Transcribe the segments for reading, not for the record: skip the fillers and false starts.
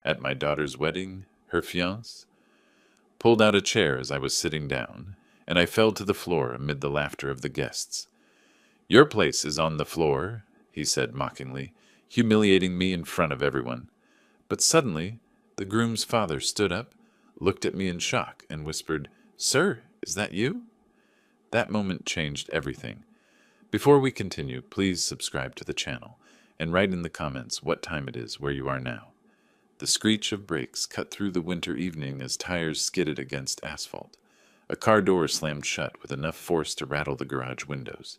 At my daughter's wedding, her fiancé pulled out a chair as I was sitting down, and I fell to the floor amid the laughter of the guests. "Your place is on the floor," he said mockingly, humiliating me in front of everyone. But suddenly, the groom's father stood up, looked at me in shock, and whispered, "Sir, is that you?" That moment changed everything. Before we continue, please subscribe to the channel and write in the comments what time it is where you are now. The screech of brakes cut through the winter evening as tires skidded against asphalt. A car door slammed shut with enough force to rattle the garage windows.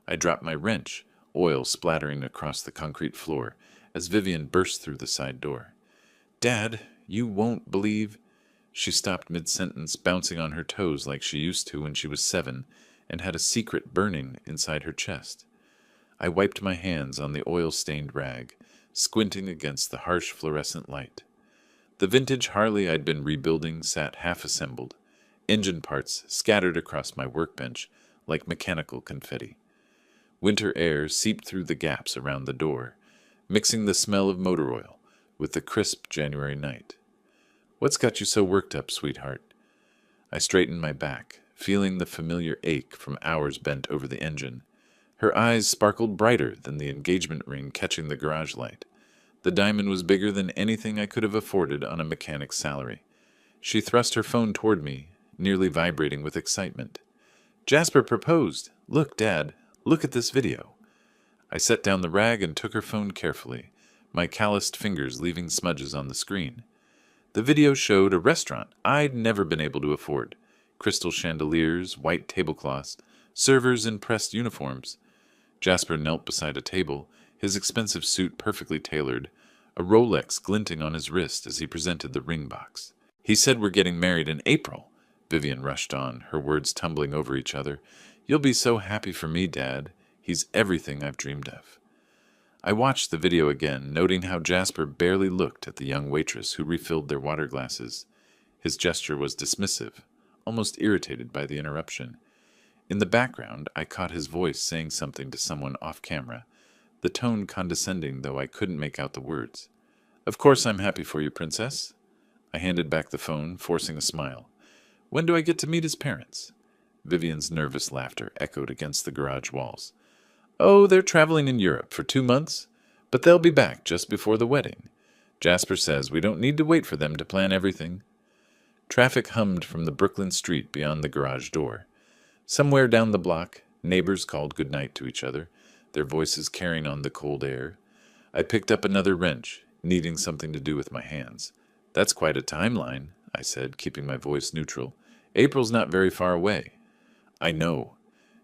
I dropped my wrench, oil splattering across the concrete floor, as Vivian burst through the side door. "Dad, you won't believe—" She stopped mid-sentence, bouncing on her toes like she used to when she was 7, and had a secret burning inside her chest. I wiped my hands on the oil-stained rag, squinting against the harsh fluorescent light. The vintage Harley I'd been rebuilding sat half-assembled, engine parts scattered across my workbench like mechanical confetti. Winter air seeped through the gaps around the door, mixing the smell of motor oil with the crisp January night. "What's got you so worked up, sweetheart?" I straightened my back, feeling the familiar ache from hours bent over the engine. Her eyes sparkled brighter than the engagement ring catching the garage light. The diamond was bigger than anything I could have afforded on a mechanic's salary. She thrust her phone toward me, nearly vibrating with excitement. "Jasper proposed! Look, Dad, look at this video." I set down the rag and took her phone carefully, my calloused fingers leaving smudges on the screen. The video showed a restaurant I'd never been able to afford. Crystal chandeliers, white tablecloths, servers in pressed uniforms. Jasper knelt beside a table, his expensive suit perfectly tailored, a Rolex glinting on his wrist as he presented the ring box. "He said we're getting married in April," Vivian rushed on, her words tumbling over each other. "You'll be so happy for me, Dad. He's everything I've dreamed of." I watched the video again, noting how Jasper barely looked at the young waitress who refilled their water glasses. His gesture was dismissive, almost irritated by the interruption. In the background, I caught his voice saying something to someone off camera, the tone condescending though I couldn't make out the words. "Of course I'm happy for you, Princess." I handed back the phone, forcing a smile. "When do I get to meet his parents?" Vivian's nervous laughter echoed against the garage walls. "Oh, they're traveling in Europe for 2 months, but they'll be back just before the wedding. Jasper says we don't need to wait for them to plan everything." Traffic hummed from the Brooklyn street beyond the garage door. Somewhere down the block, neighbors called goodnight to each other, their voices carrying on the cold air. I picked up another wrench, needing something to do with my hands. "That's quite a timeline," I said, keeping my voice neutral. "April's not very far away." "I know."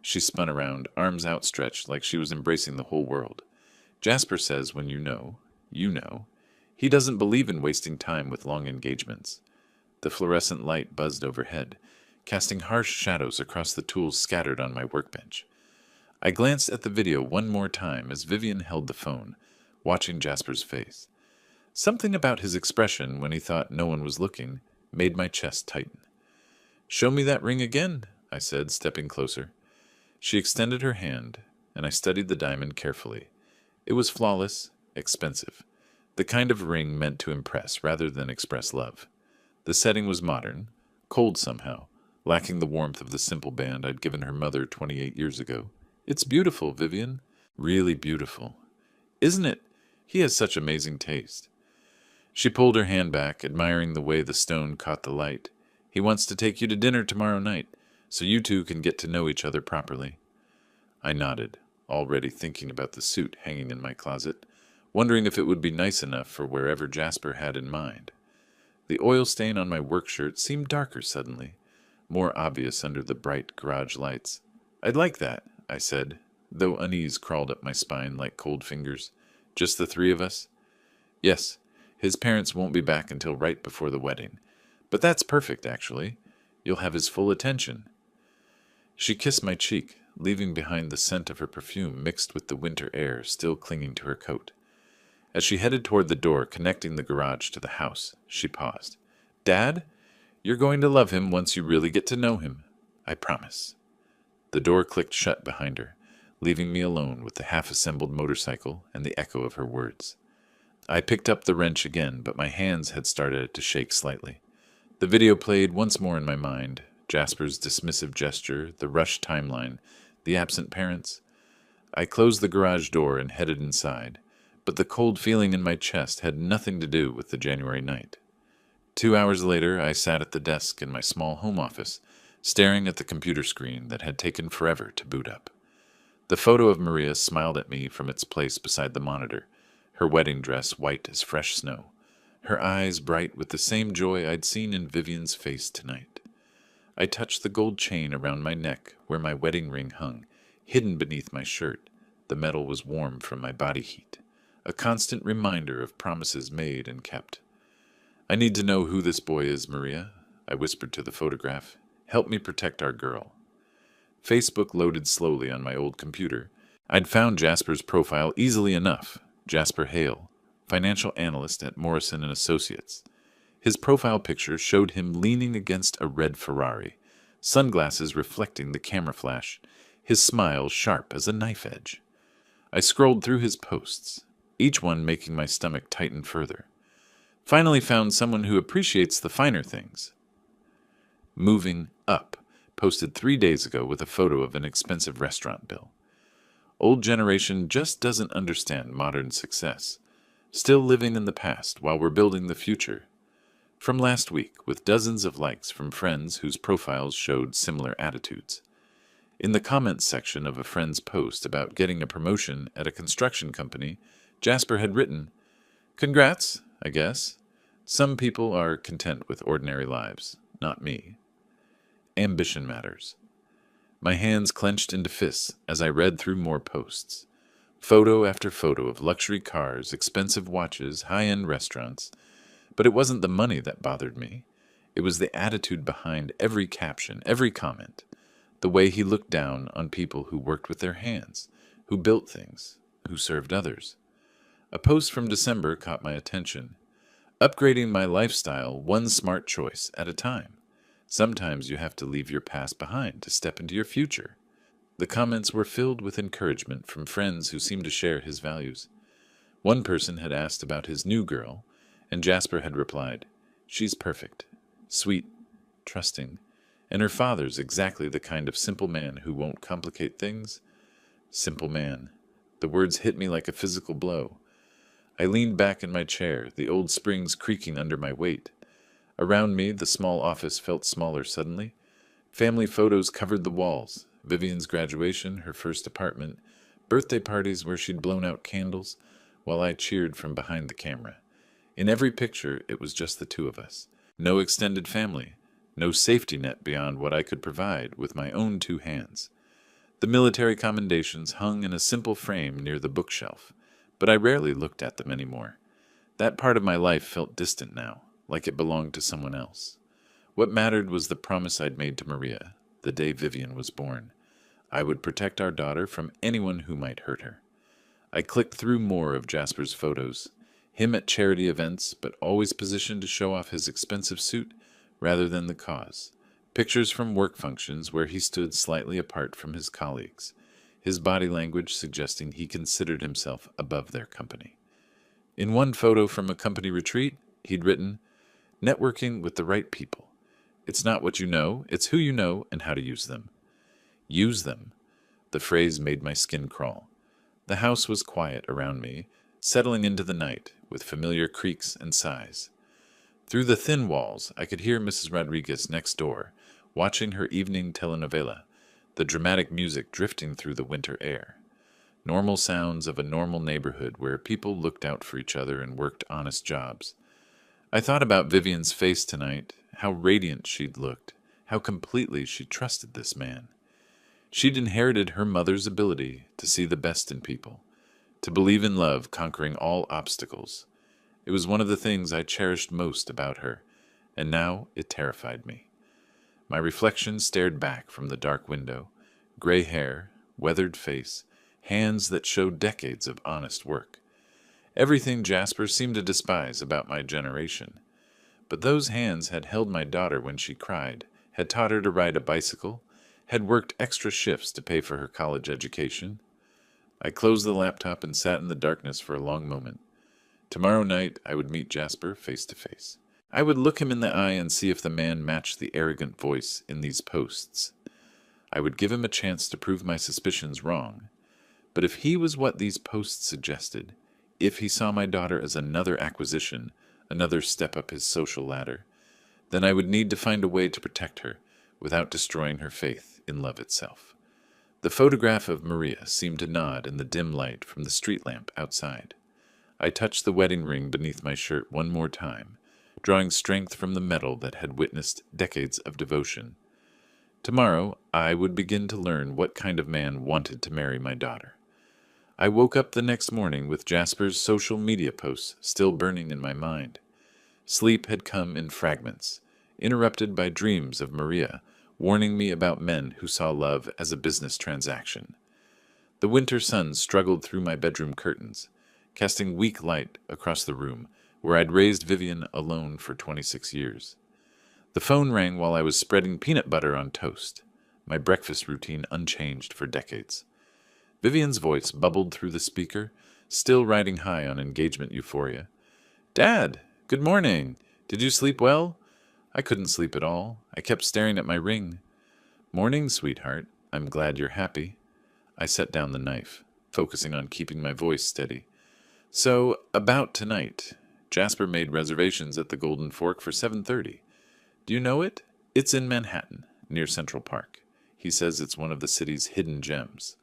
She spun around, arms outstretched like she was embracing the whole world. "Jasper says when you know, you know. He doesn't believe in wasting time with long engagements." The fluorescent light buzzed overhead, casting harsh shadows across the tools scattered on my workbench. I glanced at the video one more time as Vivian held the phone, watching Jasper's face. Something about his expression when he thought no one was looking made my chest tighten. "Show me that ring again," I said, stepping closer. She extended her hand, and I studied the diamond carefully. It was flawless, expensive, the kind of ring meant to impress rather than express love. The setting was modern, cold somehow, lacking the warmth of the simple band I'd given her mother 28 years ago. "It's beautiful, Vivian. Really beautiful. Isn't it? He has such amazing taste." She pulled her hand back, admiring the way the stone caught the light. "He wants to take you to dinner tomorrow night, so you two can get to know each other properly." I nodded, already thinking about the suit hanging in my closet, wondering if it would be nice enough for wherever Jasper had in mind. The oil stain on my work shirt seemed darker suddenly, more obvious under the bright garage lights. "I'd like that," I said, though unease crawled up my spine like cold fingers. "Just the 3 of us?" "Yes, his parents won't be back until right before the wedding. But that's perfect, actually. You'll have his full attention." She kissed my cheek, leaving behind the scent of her perfume mixed with the winter air still clinging to her coat. As she headed toward the door connecting the garage to the house, she paused. "Dad, you're going to love him once you really get to know him. I promise." The door clicked shut behind her, leaving me alone with the half-assembled motorcycle and the echo of her words. I picked up the wrench again, but my hands had started to shake slightly. The video played once more in my mind. Jasper's dismissive gesture, the rushed timeline, the absent parents. I closed the garage door and headed inside, but the cold feeling in my chest had nothing to do with the January night. 2 hours later, I sat at the desk in my small home office, staring at the computer screen that had taken forever to boot up. The photo of Maria smiled at me from its place beside the monitor, her wedding dress white as fresh snow, her eyes bright with the same joy I'd seen in Vivian's face tonight. I touched the gold chain around my neck where my wedding ring hung, hidden beneath my shirt. The metal was warm from my body heat, a constant reminder of promises made and kept. "I need to know who this boy is, Maria," I whispered to the photograph. "Help me protect our girl." Facebook loaded slowly on my old computer. I'd found Jasper's profile easily enough. Jasper Hale, financial analyst at Morrison & Associates. His profile picture showed him leaning against a red Ferrari, sunglasses reflecting the camera flash, his smile sharp as a knife edge. I scrolled through his posts, each one making my stomach tighten further. Finally found someone who appreciates the finer things. Moving Up posted 3 days ago with a photo of an expensive restaurant bill. Old generation just doesn't understand modern success. Still living in the past while we're building the future. From last week, with dozens of likes from friends whose profiles showed similar attitudes. In the comments section of a friend's post about getting a promotion at a construction company, Jasper had written, "Congrats, I guess. Some people are content with ordinary lives, not me." Ambition matters. My hands clenched into fists as I read through more posts. Photo after photo of luxury cars, expensive watches, high-end restaurants. But it wasn't the money that bothered me. It was the attitude behind every caption, every comment. The way he looked down on people who worked with their hands, who built things, who served others. A post from December caught my attention. Upgrading my lifestyle one smart choice at a time. Sometimes you have to leave your past behind to step into your future. The comments were filled with encouragement from friends who seemed to share his values. One person had asked about his new girl, and Jasper had replied, "She's perfect, sweet, trusting, and her father's exactly the kind of simple man who won't complicate things." Simple man. The words hit me like a physical blow. I leaned back in my chair, the old springs creaking under my weight. Around me, the small office felt smaller suddenly. Family photos covered the walls. Vivian's graduation, her first apartment, birthday parties where she'd blown out candles, while I cheered from behind the camera. In every picture, it was just the two of us. No extended family. No safety net beyond what I could provide with my own two hands. The military commendations hung in a simple frame near the bookshelf, but I rarely looked at them anymore. That part of my life felt distant now, like it belonged to someone else. What mattered was the promise I'd made to Maria, the day Vivian was born. I would protect our daughter from anyone who might hurt her. I clicked through more of Jasper's photos. Him at charity events, but always positioned to show off his expensive suit rather than the cause. Pictures from work functions where he stood slightly apart from his colleagues, his body language suggesting he considered himself above their company. In one photo from a company retreat, he'd written, "Networking with the right people. It's not what you know, it's who you know and how to use them." Use them. The phrase made my skin crawl. The house was quiet around me, settling into the night with familiar creaks and sighs. Through the thin walls, I could hear Mrs. Rodriguez next door, watching her evening telenovela, the dramatic music drifting through the winter air. Normal sounds of a normal neighborhood where people looked out for each other and worked honest jobs. I thought about Vivian's face tonight, how radiant she'd looked, how completely she trusted this man. She'd inherited her mother's ability to see the best in people, to believe in love conquering all obstacles. It was one of the things I cherished most about her, and now it terrified me. My reflection stared back from the dark window, gray hair, weathered face, hands that showed decades of honest work. Everything Jasper seemed to despise about my generation. But those hands had held my daughter when she cried, had taught her to ride a bicycle, had worked extra shifts to pay for her college education. I closed the laptop and sat in the darkness for a long moment. Tomorrow night I would meet Jasper face to face. I would look him in the eye and see if the man matched the arrogant voice in these posts. I would give him a chance to prove my suspicions wrong. But if he was what these posts suggested, if he saw my daughter as another acquisition, another step up his social ladder, then I would need to find a way to protect her without destroying her faith in love itself. The photograph of Maria seemed to nod in the dim light from the street lamp outside. I touched the wedding ring beneath my shirt one more time, drawing strength from the metal that had witnessed decades of devotion. Tomorrow, I would begin to learn what kind of man wanted to marry my daughter. I woke up the next morning with Jasper's social media posts still burning in my mind. Sleep had come in fragments, interrupted by dreams of Maria, warning me about men who saw love as a business transaction. The winter sun struggled through my bedroom curtains, casting weak light across the room where I'd raised Vivian alone for 26 years. The phone rang while I was spreading peanut butter on toast, my breakfast routine unchanged for decades. Vivian's voice bubbled through the speaker, still riding high on engagement euphoria. "Dad, good morning. Did you sleep well?" I couldn't sleep at all. I kept staring at my ring. "Morning, sweetheart. I'm glad you're happy." I set down the knife, focusing on keeping my voice steady. "So, about tonight. Jasper made reservations at the Golden Fork for 7:30. Do you know it? It's in Manhattan, near Central Park. He says it's one of the city's hidden gems."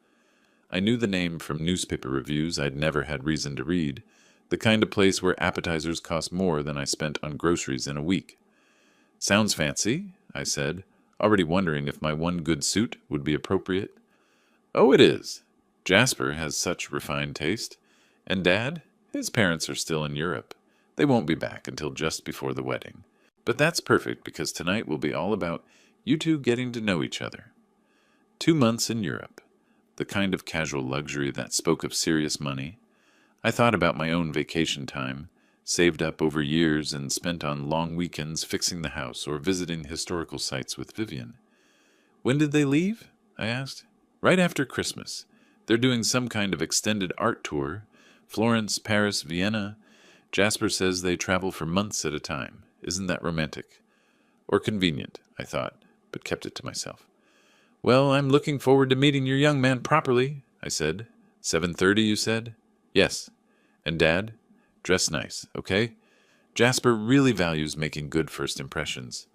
I knew the name from newspaper reviews I'd never had reason to read, the kind of place where appetizers cost more than I spent on groceries in a week. "Sounds fancy," I said, already wondering if my one good suit would be appropriate. "Oh, it is. Jasper has such refined taste. And Dad? His parents are still in Europe. They won't be back until just before the wedding. But that's perfect because tonight will be all about you two getting to know each other." 2 months in Europe. The kind of casual luxury that spoke of serious money. I thought about my own vacation time, saved up over years and spent on long weekends fixing the house or visiting historical sites with Vivian. "When did they leave?" I asked. "Right after Christmas. They're doing some kind of extended art tour. Florence, Paris, Vienna. Jasper says they travel for months at a time. Isn't that romantic? Or convenient," I thought, but kept it to myself. "Well, I'm looking forward to meeting your young man properly," I said. 7:30, you said? "Yes. And Dad? Dress nice, okay? Jasper really values making good first impressions."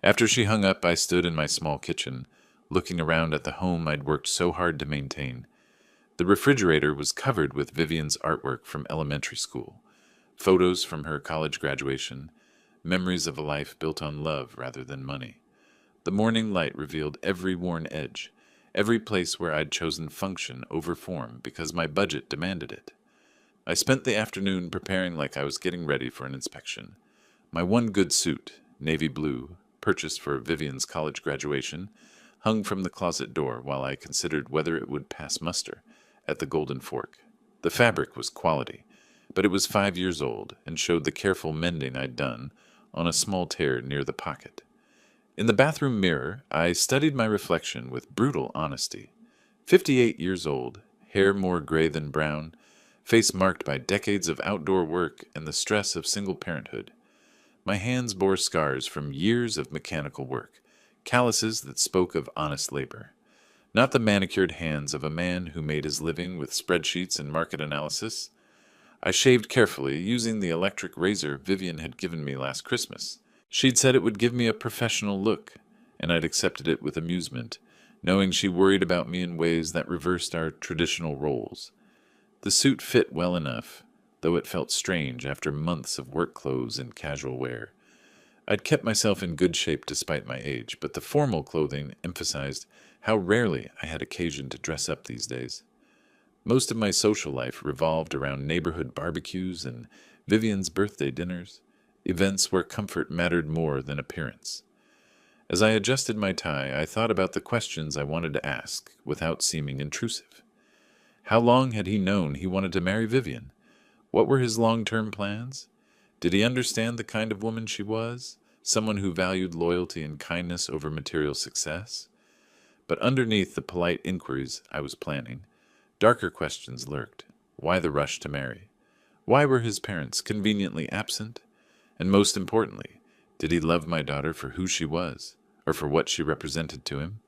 After she hung up, I stood in my small kitchen, looking around at the home I'd worked so hard to maintain. The refrigerator was covered with Vivian's artwork from elementary school, photos from her college graduation, memories of a life built on love rather than money. The morning light revealed every worn edge, every place where I'd chosen function over form because my budget demanded it. I spent the afternoon preparing like I was getting ready for an inspection. My one good suit, navy blue, purchased for Vivian's college graduation, hung from the closet door while I considered whether it would pass muster at the Golden Fork. The fabric was quality, but it was 5 years old and showed the careful mending I'd done on a small tear near the pocket. In the bathroom mirror, I studied my reflection with brutal honesty. 58 years old, hair more gray than brown, face marked by decades of outdoor work and the stress of single parenthood. My hands bore scars from years of mechanical work, calluses that spoke of honest labor. Not the manicured hands of a man who made his living with spreadsheets and market analysis. I shaved carefully, using the electric razor Vivian had given me last Christmas. She'd said it would give me a professional look, and I'd accepted it with amusement, knowing she worried about me in ways that reversed our traditional roles. The suit fit well enough, though it felt strange after months of work clothes and casual wear. I'd kept myself in good shape despite my age, but the formal clothing emphasized how rarely I had occasion to dress up these days. Most of my social life revolved around neighborhood barbecues and Vivian's birthday dinners, events where comfort mattered more than appearance. As I adjusted my tie, I thought about the questions I wanted to ask without seeming intrusive. How long had he known he wanted to marry Vivian? What were his long-term plans? Did he understand the kind of woman she was? Someone who valued loyalty and kindness over material success? But underneath the polite inquiries I was planning, darker questions lurked. Why the rush to marry? Why were his parents conveniently absent? And most importantly, did he love my daughter for who she was, or for what she represented to him?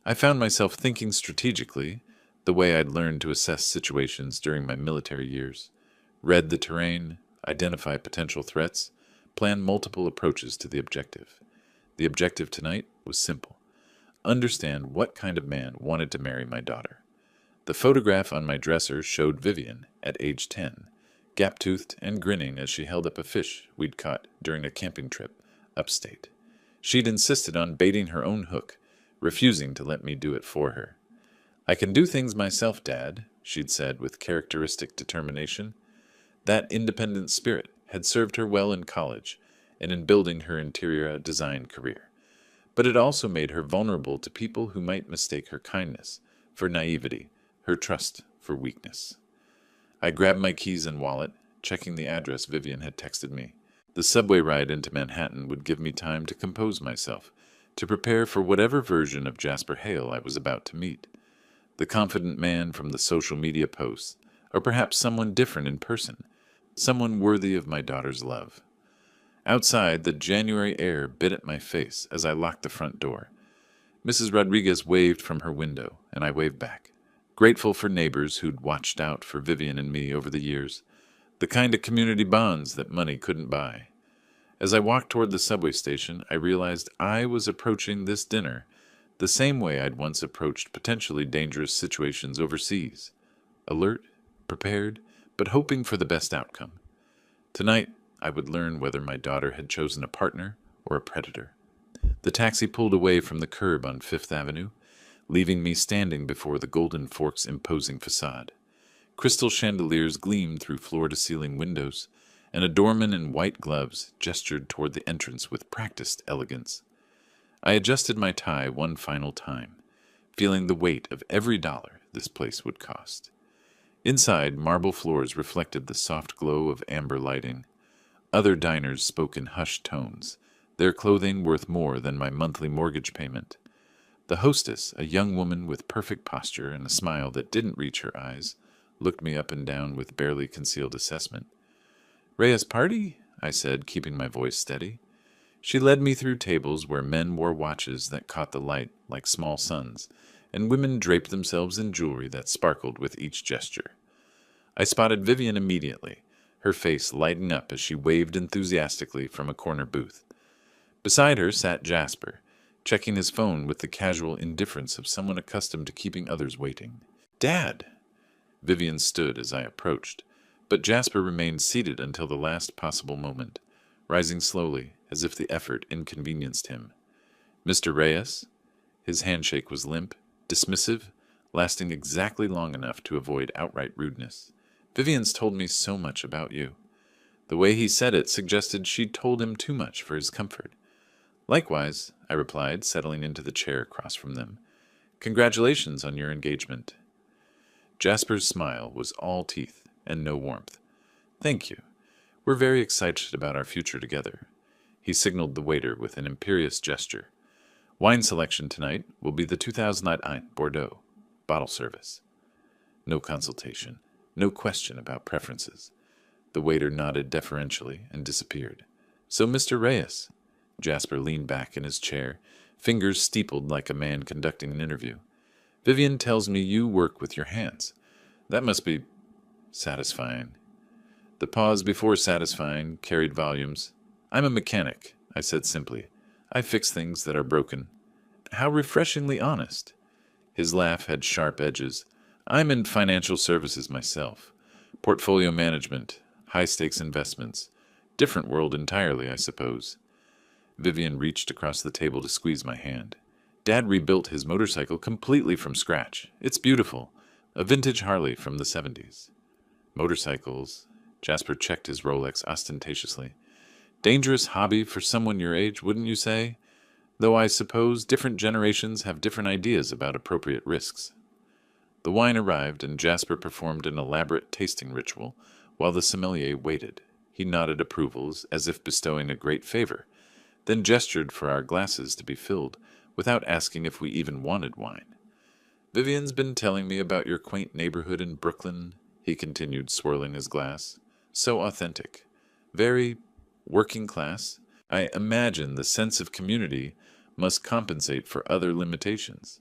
I found myself thinking strategically, the way I'd learned to assess situations during my military years. Read the terrain, identify potential threats, plan multiple approaches to the objective. The objective tonight was simple: understand what kind of man wanted to marry my daughter. The photograph on my dresser showed Vivian, at age 10, gap-toothed and grinning as she held up a fish we'd caught during a camping trip upstate. She'd insisted on baiting her own hook, refusing to let me do it for her. "I can do things myself, Dad," she'd said with characteristic determination. That independent spirit had served her well in college and in building her interior design career. But it also made her vulnerable to people who might mistake her kindness for naivety, her trust for weakness. I grabbed my keys and wallet, checking the address Vivian had texted me. The subway ride into Manhattan would give me time to compose myself, to prepare for whatever version of Jasper Hale I was about to meet. The confident man from the social media posts, or perhaps someone different in person, someone worthy of my daughter's love. Outside, the January air bit at my face as I locked the front door. Mrs. Rodriguez waved from her window, and I waved back, grateful for neighbors who'd watched out for Vivian and me over the years, the kind of community bonds that money couldn't buy. As I walked toward the subway station, I realized I was approaching this dinner the same way I'd once approached potentially dangerous situations overseas: alert, prepared, but hoping for the best outcome. Tonight, I would learn whether my daughter had chosen a partner or a predator. The taxi pulled away from the curb on Fifth Avenue, leaving me standing before the Golden Fork's imposing facade. Crystal chandeliers gleamed through floor-to-ceiling windows, and a doorman in white gloves gestured toward the entrance with practiced elegance. I adjusted my tie one final time, feeling the weight of every dollar this place would cost. Inside, marble floors reflected the soft glow of amber lighting. Other diners spoke in hushed tones, their clothing worth more than my monthly mortgage payment. The hostess, a young woman with perfect posture and a smile that didn't reach her eyes, looked me up and down with barely concealed assessment. "Rhea's party?" I said, keeping my voice steady. She led me through tables where men wore watches that caught the light like small suns, and women draped themselves in jewelry that sparkled with each gesture. I spotted Vivian immediately, her face lighting up as she waved enthusiastically from a corner booth. Beside her sat Jasper, checking his phone with the casual indifference of someone accustomed to keeping others waiting. "Dad!" Vivian stood as I approached, but Jasper remained seated until the last possible moment, rising slowly as if the effort inconvenienced him. "Mr. Reyes?" His handshake was limp, dismissive, lasting exactly long enough to avoid outright rudeness. "Vivian's told me so much about you." The way he said it suggested she'd told him too much for his comfort. "Likewise," I replied, settling into the chair across from them. "Congratulations on your engagement." Jasper's smile was all teeth and no warmth. "Thank you. We're very excited about our future together." He signaled the waiter with an imperious gesture. "Wine selection tonight will be the 2001 Bordeaux, bottle service." No consultation, no question about preferences. The waiter nodded deferentially and disappeared. "So, Mr. Reyes." Jasper leaned back in his chair, fingers steepled like a man conducting an interview. "Vivian tells me you work with your hands. That must be satisfying." The pause before satisfying carried volumes. "I'm a mechanic," I said simply. "I fix things that are broken." "How refreshingly honest." His laugh had sharp edges. "I'm in financial services myself. Portfolio management, high-stakes investments. Different world entirely, I suppose." Vivian reached across the table to squeeze my hand. "Dad rebuilt his motorcycle completely from scratch. It's beautiful. A vintage Harley from the 70s. "Motorcycles." Jasper checked his Rolex ostentatiously. "Dangerous hobby for someone your age, wouldn't you say? Though I suppose different generations have different ideas about appropriate risks." The wine arrived, and Jasper performed an elaborate tasting ritual, while the sommelier waited. He nodded approvals, as if bestowing a great favor, then gestured for our glasses to be filled, without asking if we even wanted wine. "Vivian's been telling me about your quaint neighborhood in Brooklyn," he continued, swirling his glass. So authentic. Very working class. I imagine the sense of community must compensate for other limitations.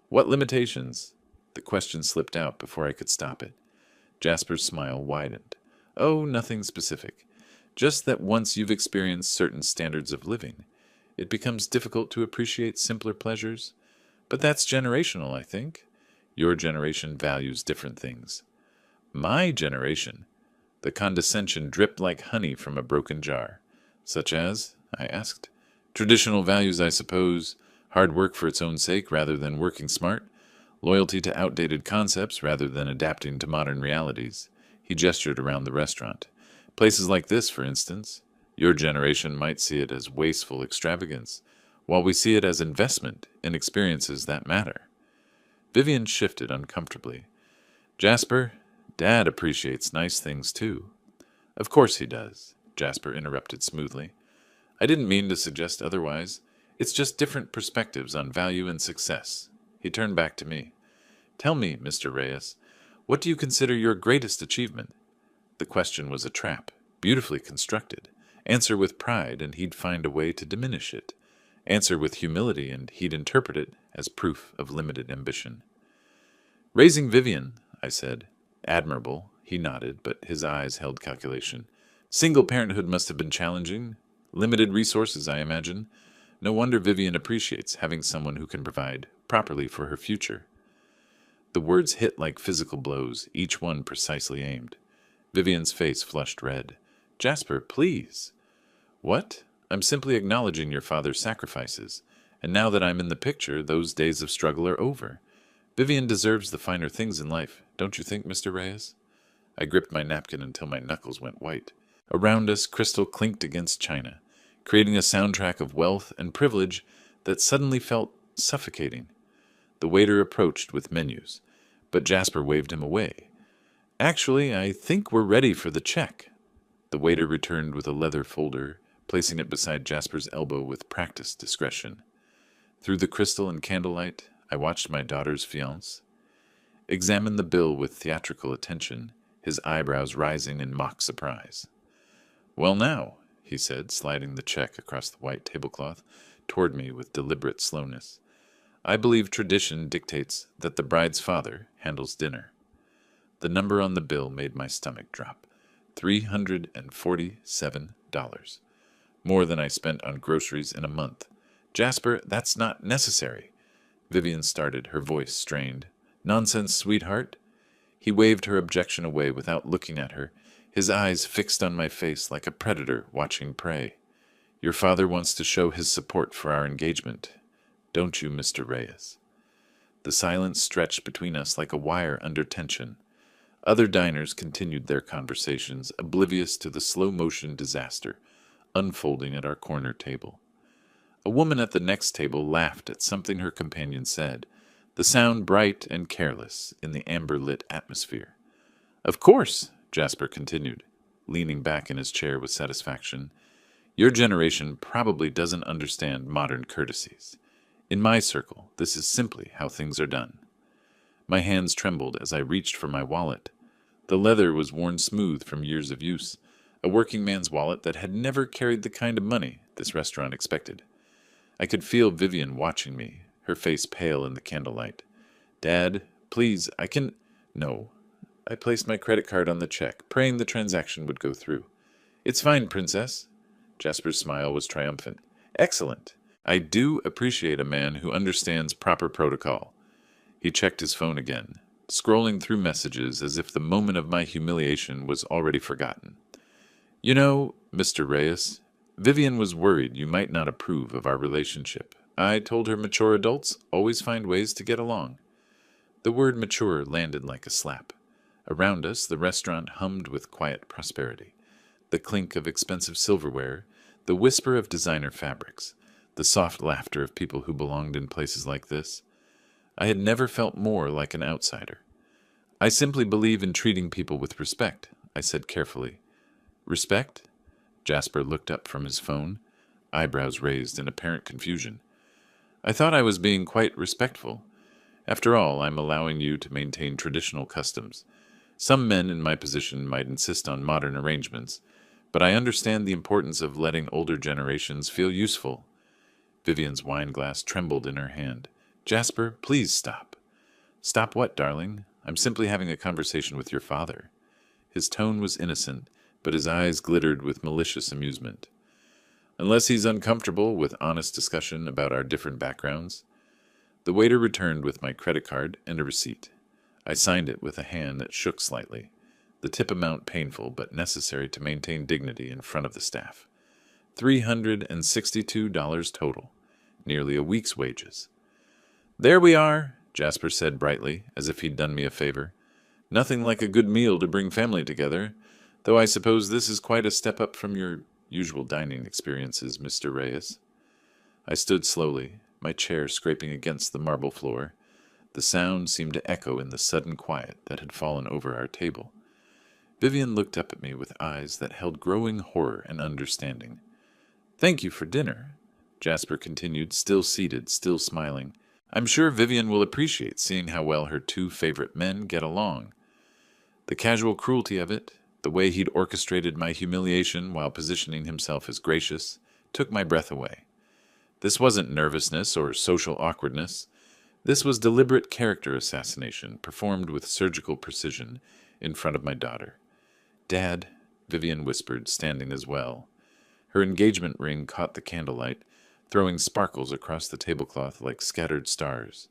What limitations? The question slipped out before I could stop it. Jasper's smile widened. Oh, nothing specific. Just that once you've experienced certain standards of living, it becomes difficult to appreciate simpler pleasures. But that's generational, I think. Your generation values different things. My generation, the condescension dripped like honey from a broken jar. Such as? I asked. Traditional values, I suppose. Hard work for its own sake rather than working smart. Loyalty to outdated concepts rather than adapting to modern realities. He gestured around the restaurant. Places like this, for instance. Your generation might see it as wasteful extravagance, while we see it as investment in experiences that matter. Vivian shifted uncomfortably. Jasper, Dad appreciates nice things too. Of course he does, Jasper interrupted smoothly. I didn't mean to suggest otherwise. It's just different perspectives on value and success. He turned back to me. Tell me, Mr. Reyes, what do you consider your greatest achievement? The question was a trap, beautifully constructed. Answer with pride, and he'd find a way to diminish it. Answer with humility, and he'd interpret it as proof of limited ambition. Raising Vivian, I said. Admirable, he nodded, but his eyes held calculation. Single parenthood must have been challenging. Limited resources, I imagine. No wonder Vivian appreciates having someone who can provide properly for her future. The words hit like physical blows, each one precisely aimed. Vivian's face flushed red. Jasper, please. What? I'm simply acknowledging your father's sacrifices, and now that I'm in the picture, those days of struggle are over. Vivian deserves the finer things in life, don't you think, Mr. Reyes? I gripped my napkin until my knuckles went white. Around us, crystal clinked against china, creating a soundtrack of wealth and privilege that suddenly felt suffocating. The waiter approached with menus, but Jasper waved him away. Actually, I think we're ready for the check. The waiter returned with a leather folder, placing it beside Jasper's elbow with practiced discretion. Through the crystal and candlelight, I watched my daughter's fiancé examine the bill with theatrical attention, his eyebrows rising in mock surprise. Well now, he said, sliding the check across the white tablecloth toward me with deliberate slowness. I believe tradition dictates that the bride's father handles dinner. The number on the bill made my stomach drop. $347. More than I spent on groceries in a month. Jasper, that's not necessary. Vivian started, her voice strained. Nonsense, sweetheart. He waved her objection away without looking at her, his eyes fixed on my face like a predator watching prey. Your father wants to show his support for our engagement. Don't you, Mr. Reyes? The silence stretched between us like a wire under tension. Other diners continued their conversations, oblivious to the slow-motion disaster unfolding at our corner table. A woman at the next table laughed at something her companion said, the sound bright and careless in the amber-lit atmosphere. Of course, Jasper continued, leaning back in his chair with satisfaction. Your generation probably doesn't understand modern courtesies. In my circle, this is simply how things are done. My hands trembled as I reached for my wallet. The leather was worn smooth from years of use, a working man's wallet that had never carried the kind of money this restaurant expected. I could feel Vivian watching me, her face pale in the candlelight. Dad, please, I can... No. I placed my credit card on the check, praying the transaction would go through. It's fine, Princess. Jasper's smile was triumphant. Excellent. I do appreciate a man who understands proper protocol. He checked his phone again, scrolling through messages as if the moment of my humiliation was already forgotten. You know, Mr. Reyes, Vivian was worried you might not approve of our relationship. I told her mature adults always find ways to get along. The word mature landed like a slap. Around us, the restaurant hummed with quiet prosperity. The clink of expensive silverware, the whisper of designer fabrics, the soft laughter of people who belonged in places like this. I had never felt more like an outsider. I simply believe in treating people with respect, I said carefully. Respect? Jasper looked up from his phone, eyebrows raised in apparent confusion. I thought I was being quite respectful. After all, I'm allowing you to maintain traditional customs. Some men in my position might insist on modern arrangements, but I understand the importance of letting older generations feel useful. Vivian's wine glass trembled in her hand. Jasper, please stop. Stop what, darling? I'm simply having a conversation with your father. His tone was innocent, but his eyes glittered with malicious amusement. Unless he's uncomfortable with honest discussion about our different backgrounds. The waiter returned with my credit card and a receipt. I signed it with a hand that shook slightly, the tip amount painful but necessary to maintain dignity in front of the staff. $362 total, nearly a week's wages. There we are, Jasper said brightly, as if he'd done me a favor. Nothing like a good meal to bring family together, though I suppose this is quite a step up from your usual dining experiences, Mr. Reyes. I stood slowly, my chair scraping against the marble floor. The sound seemed to echo in the sudden quiet that had fallen over our table. Vivian looked up at me with eyes that held growing horror and understanding. Thank you for dinner, Jasper continued, still seated, still smiling. I'm sure Vivian will appreciate seeing how well her two favorite men get along. The casual cruelty of it, the way he'd orchestrated my humiliation while positioning himself as gracious, took my breath away. This wasn't nervousness or social awkwardness. This was deliberate character assassination performed with surgical precision in front of my daughter. Dad, Vivian whispered, standing as well. Her engagement ring caught the candlelight, throwing sparkles across the tablecloth like scattered stars.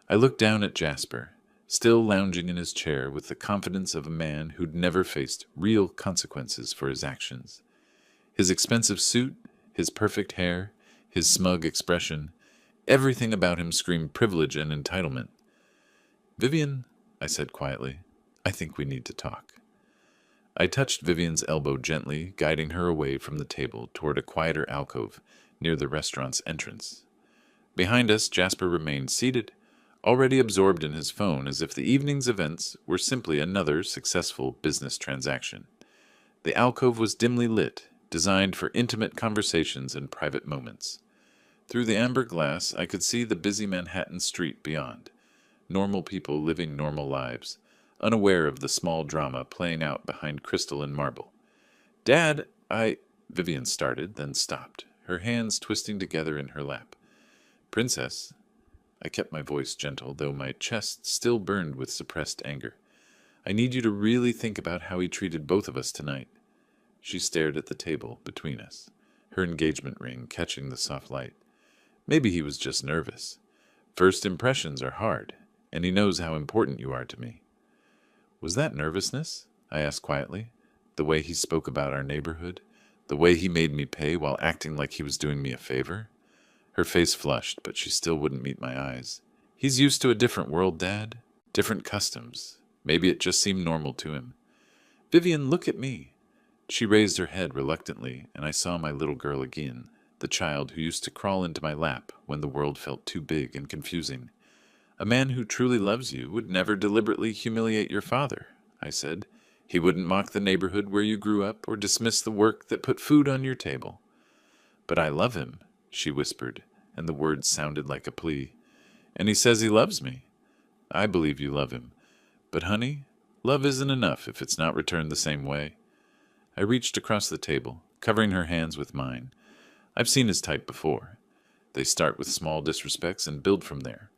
I looked down at Jasper, still lounging in his chair with the confidence of a man who'd never faced real consequences for his actions. His expensive suit, his perfect hair, his smug expression, everything about him screamed privilege and entitlement. Vivian, I said quietly, I think we need to talk. I touched Vivian's elbow gently, guiding her away from the table toward a quieter alcove near the restaurant's entrance. Behind us, Jasper remained seated, already absorbed in his phone as if the evening's events were simply another successful business transaction. The alcove was dimly lit, designed for intimate conversations and private moments. Through the amber glass, I could see the busy Manhattan street beyond, normal people living normal lives, unaware of the small drama playing out behind crystal and marble. Dad, Vivian started, then stopped, her hands twisting together in her lap. Princess, I kept my voice gentle, though my chest still burned with suppressed anger. I need you to really think about how he treated both of us tonight. She stared at the table between us, her engagement ring catching the soft light. Maybe he was just nervous. First impressions are hard, and he knows how important you are to me. Was that nervousness? I asked quietly. The way he spoke about our neighborhood? The way he made me pay while acting like he was doing me a favor? Her face flushed, but she still wouldn't meet my eyes. He's used to a different world, Dad. Different customs. Maybe it just seemed normal to him. Vivian, look at me. She raised her head reluctantly, and I saw my little girl again, the child who used to crawl into my lap when the world felt too big and confusing. A man who truly loves you would never deliberately humiliate your father, I said. He wouldn't mock the neighborhood where you grew up or dismiss the work that put food on your table. But I love him, she whispered, and the words sounded like a plea. And he says he loves me. I believe you love him. But, honey, love isn't enough if it's not returned the same way. I reached across the table, covering her hands with mine. I've seen his type before. They start with small disrespects and build from there.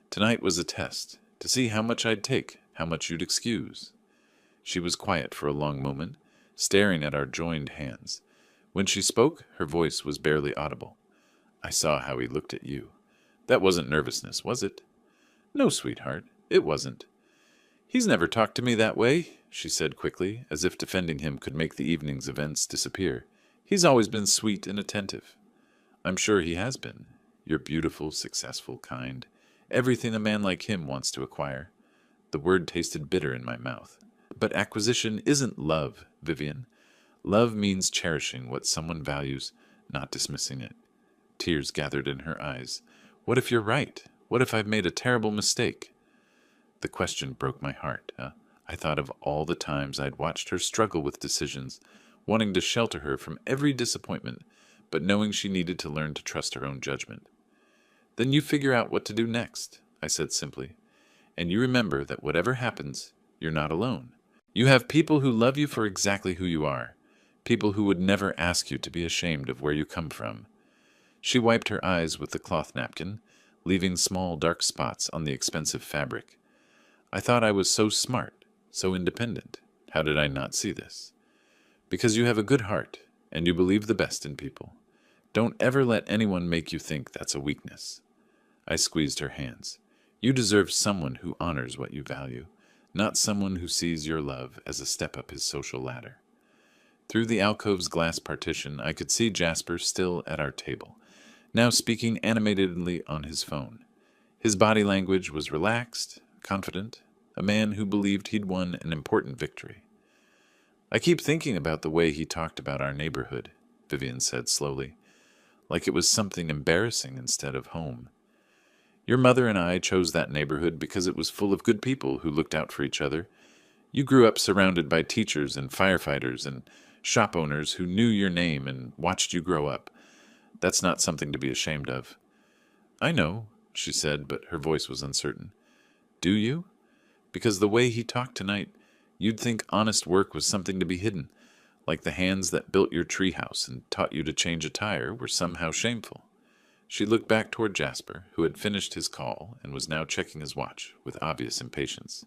Tonight was a test, to see how much I'd take, how much you'd excuse. She was quiet for a long moment, staring at our joined hands. When she spoke, her voice was barely audible. I saw how he looked at you. That wasn't nervousness, was it? No, sweetheart, it wasn't. He's never talked to me that way, she said quickly, as if defending him could make the evening's events disappear. He's always been sweet and attentive. I'm sure he has been. You're beautiful, successful, kind. Everything a man like him wants to acquire. The word tasted bitter in my mouth. But acquisition isn't love, Vivian. Love means cherishing what someone values, not dismissing it. Tears gathered in her eyes. What if you're right? What if I've made a terrible mistake? The question broke my heart. I thought of all the times I'd watched her struggle with decisions, wanting to shelter her from every disappointment, but knowing she needed to learn to trust her own judgment. Then you figure out what to do next, I said simply. And you remember that whatever happens, you're not alone. You have people who love you for exactly who you are, people who would never ask you to be ashamed of where you come from. She wiped her eyes with the cloth napkin, leaving small dark spots on the expensive fabric. I thought I was so smart, so independent. How did I not see this? Because you have a good heart, and you believe the best in people. Don't ever let anyone make you think that's a weakness. I squeezed her hands. You deserve someone who honors what you value, not someone who sees your love as a step up his social ladder. Through the alcove's glass partition, I could see Jasper still at our table, now speaking animatedly on his phone. His body language was relaxed, confident, a man who believed he'd won an important victory. I keep thinking about the way he talked about our neighborhood, Vivian said slowly, like it was something embarrassing instead of home. Your mother and I chose that neighborhood because it was full of good people who looked out for each other. You grew up surrounded by teachers and firefighters and shop owners who knew your name and watched you grow up. That's not something to be ashamed of. I know, she said, but her voice was uncertain. Do you? Because the way he talked tonight, you'd think honest work was something to be hidden, like the hands that built your treehouse and taught you to change a tire were somehow shameful. She looked back toward Jasper, who had finished his call and was now checking his watch with obvious impatience.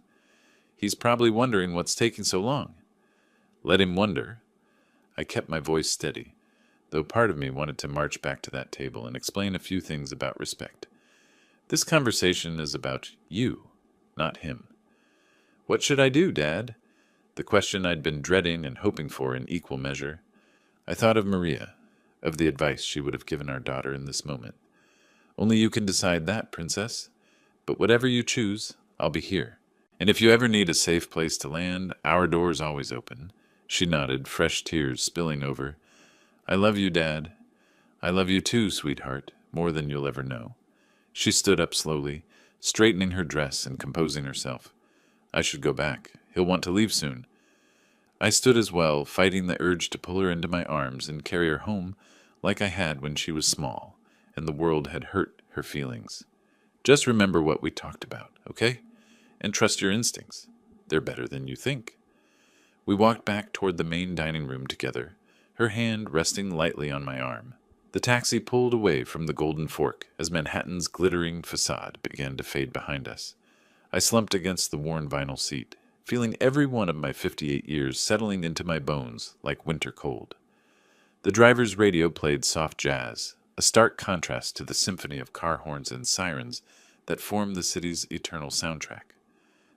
He's probably wondering what's taking so long. Let him wonder. I kept my voice steady, though part of me wanted to march back to that table and explain a few things about respect. This conversation is about you, not him. What should I do, Dad? The question I'd been dreading and hoping for in equal measure. I thought of Maria, of the advice she would have given our daughter in this moment. Only you can decide that, Princess. But whatever you choose, I'll be here. And if you ever need a safe place to land, our door's always open. She nodded, fresh tears spilling over. I love you, Dad. I love you too, sweetheart, more than you'll ever know. She stood up slowly, straightening her dress and composing herself. I should go back. He'll want to leave soon. I stood as well, fighting the urge to pull her into my arms and carry her home like I had when she was small, and the world had hurt her feelings. Just remember what we talked about, okay? And trust your instincts. They're better than you think. We walked back toward the main dining room together, her hand resting lightly on my arm. The taxi pulled away from the Golden Fork as Manhattan's glittering facade began to fade behind us. I slumped against the worn vinyl seat, feeling every one of my 58 years settling into my bones like winter cold. The driver's radio played soft jazz, a stark contrast to the symphony of car horns and sirens that formed the city's eternal soundtrack.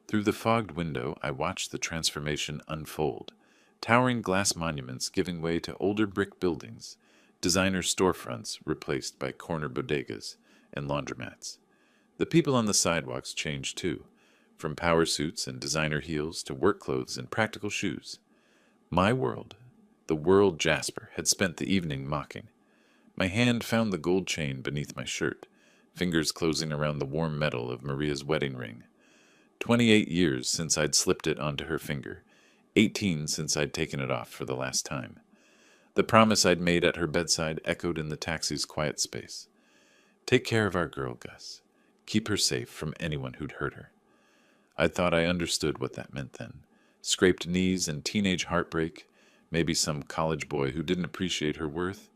Through the fogged window, I watched the transformation unfold, towering glass monuments giving way to older brick buildings, designer storefronts replaced by corner bodegas and laundromats. The people on the sidewalks changed too, from power suits and designer heels to work clothes and practical shoes. My world, the world Jasper had spent the evening mocking. My hand found the gold chain beneath my shirt, fingers closing around the warm metal of Maria's wedding ring. 28 years since I'd slipped it onto her finger, 18 since I'd taken it off for the last time. The promise I'd made at her bedside echoed in the taxi's quiet space. Take care of our girl, Gus. Keep her safe from anyone who'd hurt her. I thought I understood what that meant then. Scraped knees and teenage heartbreak, maybe some college boy who didn't appreciate her worth.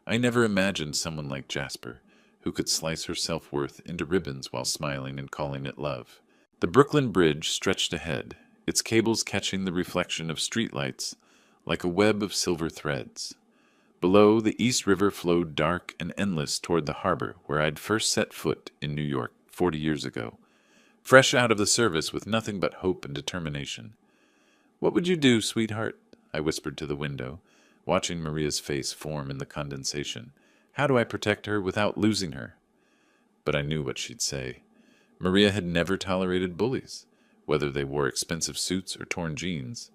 I never imagined someone like Jasper, who could slice her self-worth into ribbons while smiling and calling it love. The Brooklyn Bridge stretched ahead, its cables catching the reflection of streetlights like a web of silver threads. Below, the East River flowed dark and endless toward the harbor where I'd first set foot in New York 40 years ago, fresh out of the service with nothing but hope and determination. What would you do, sweetheart? I whispered to the window, watching Maria's face form in the condensation. How do I protect her without losing her? But I knew what she'd say. Maria had never tolerated bullies, whether they wore expensive suits or torn jeans.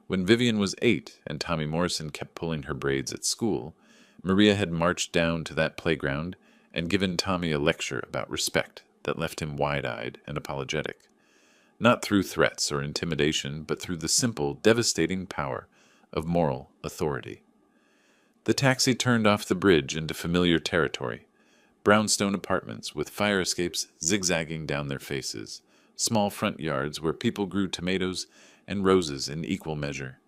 When Vivian was 8 and Tommy Morrison kept pulling her braids at school, Maria had marched down to that playground and given Tommy a lecture about respect that left him wide-eyed and apologetic. Not through threats or intimidation, but through the simple, devastating power of moral authority. The taxi turned off the bridge into familiar territory. Brownstone apartments with fire escapes zigzagging down their faces, small front yards where people grew tomatoes and roses in equal measure.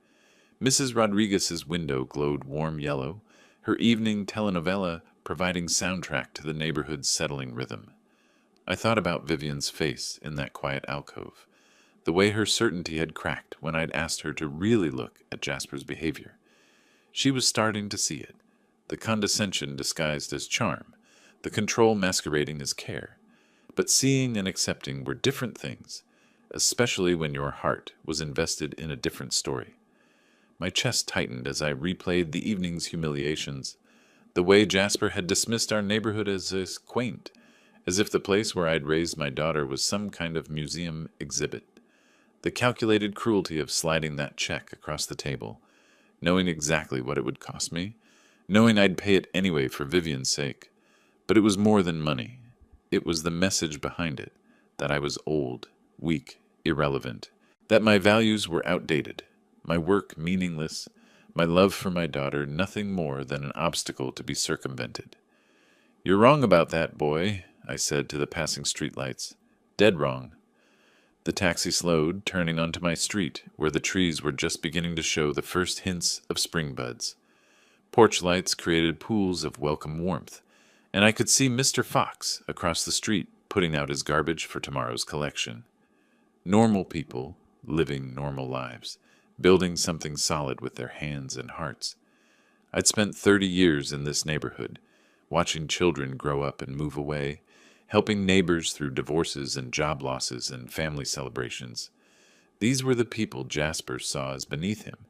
Mrs. Rodriguez's window glowed warm yellow, her evening telenovela providing soundtrack to the neighborhood's settling rhythm. I thought about Vivian's face in that quiet alcove, the way her certainty had cracked when I'd asked her to really look at Jasper's behavior. She was starting to see it, the condescension disguised as charm, the control masquerading as care. But seeing and accepting were different things, especially when your heart was invested in a different story. My chest tightened as I replayed the evening's humiliations, the way Jasper had dismissed our neighborhood as quaint, as if the place where I'd raised my daughter was some kind of museum exhibit. The calculated cruelty of sliding that check across the table, knowing exactly what it would cost me, knowing I'd pay it anyway for Vivian's sake. But it was more than money. It was the message behind it, that I was old, weak, irrelevant, that my values were outdated, my work meaningless, my love for my daughter nothing more than an obstacle to be circumvented. "You're wrong about that, boy," I said to the passing streetlights. "Dead wrong." The taxi slowed, turning onto my street, where the trees were just beginning to show the first hints of spring buds. Porch lights created pools of welcome warmth, and I could see Mr. Fox across the street putting out his garbage for tomorrow's collection. Normal people living normal lives, building something solid with their hands and hearts. I'd spent 30 years in this neighborhood, watching children grow up and move away, helping neighbors through divorces and job losses and family celebrations. These were the people Jasper saw as beneath him,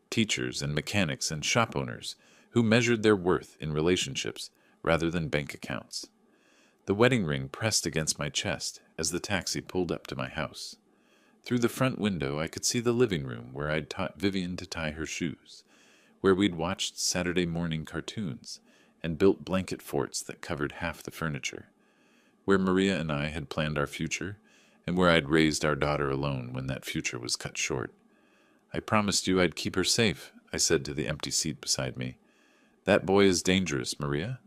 teachers and mechanics and shop owners who measured their worth in relationships rather than bank accounts. The wedding ring pressed against my chest as the taxi pulled up to my house. Through the front window I could see the living room where I'd taught Vivian to tie her shoes, where we'd watched Saturday morning cartoons and built blanket forts that covered half the furniture, where Maria and I had planned our future, and where I'd raised our daughter alone when that future was cut short. "I promised you I'd keep her safe," I said to the empty seat beside me. "That boy is dangerous, Maria.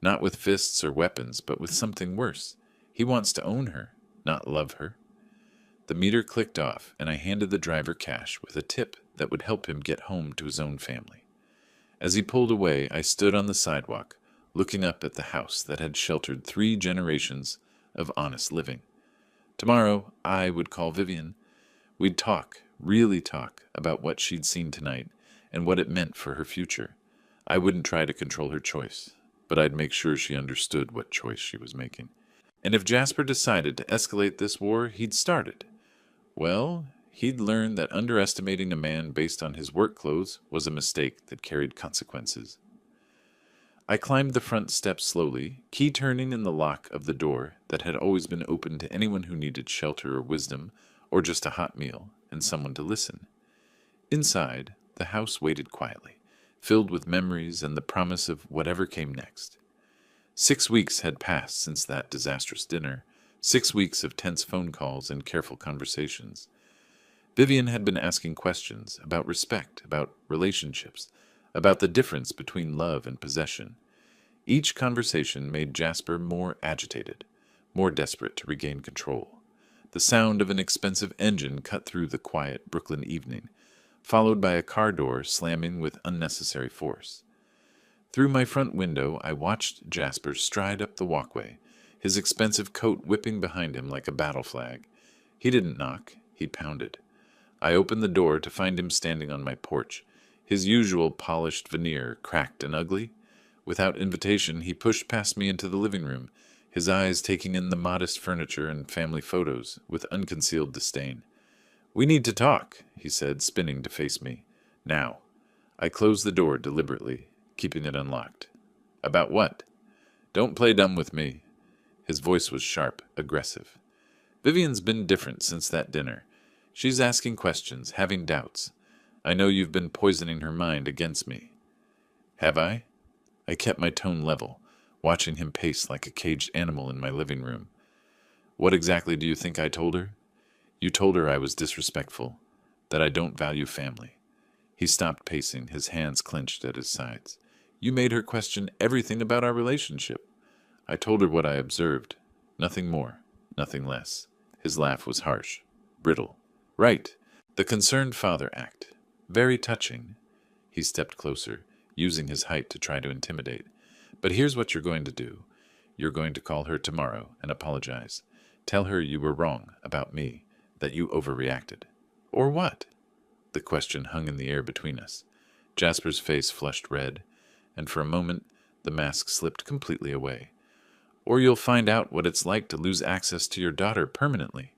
Not with fists or weapons, but with something worse. He wants to own her, not love her." The meter clicked off, and I handed the driver cash with a tip that would help him get home to his own family. As he pulled away, I stood on the sidewalk, looking up at the house that had sheltered 3 generations of honest living. Tomorrow, I would call Vivian. We'd talk, really talk, about what she'd seen tonight and what it meant for her future. I wouldn't try to control her choice, but I'd make sure she understood what choice she was making. And if Jasper decided to escalate this war, he'd start it. Well, he'd learn that underestimating a man based on his work clothes was a mistake that carried consequences. I climbed the front steps slowly, key turning in the lock of the door that had always been open to anyone who needed shelter or wisdom, or just a hot meal and someone to listen. Inside, the house waited quietly, filled with memories and the promise of whatever came next. 6 weeks had passed since that disastrous dinner, 6 weeks of tense phone calls and careful conversations. Vivian had been asking questions about respect, about relationships, about the difference between love and possession. Each conversation made Jasper more agitated, more desperate to regain control. The sound of an expensive engine cut through the quiet Brooklyn evening, followed by a car door slamming with unnecessary force. Through my front window, I watched Jasper stride up the walkway, his expensive coat whipping behind him like a battle flag. He didn't knock, he pounded. I opened the door to find him standing on my porch, his usual polished veneer cracked and ugly. Without invitation, he pushed past me into the living room, his eyes taking in the modest furniture and family photos with unconcealed disdain. "We need to talk," he said, spinning to face me. "Now." I closed the door deliberately, keeping it unlocked. "About what?" "Don't play dumb with me." His voice was sharp, aggressive. "Vivian's been different since that dinner. She's asking questions, having doubts. I know you've been poisoning her mind against me." "Have I?" I kept my tone level, watching him pace like a caged animal in my living room. "What exactly do you think I told her?" "You told her I was disrespectful, that I don't value family." He stopped pacing, his hands clenched at his sides. "You made her question everything about our relationship." I told her what I observed. Nothing more, nothing less. His laugh was harsh, brittle. Right, the concerned father act. Very touching. He stepped closer, using his height to try to intimidate. But here's what you're going to do. You're going to call her tomorrow and apologize. Tell her you were wrong about me, that you overreacted. Or what? The question hung in the air between us. Jasper's face flushed red, and for a moment the mask slipped completely away. Or you'll find out what it's like to lose access to your daughter permanently.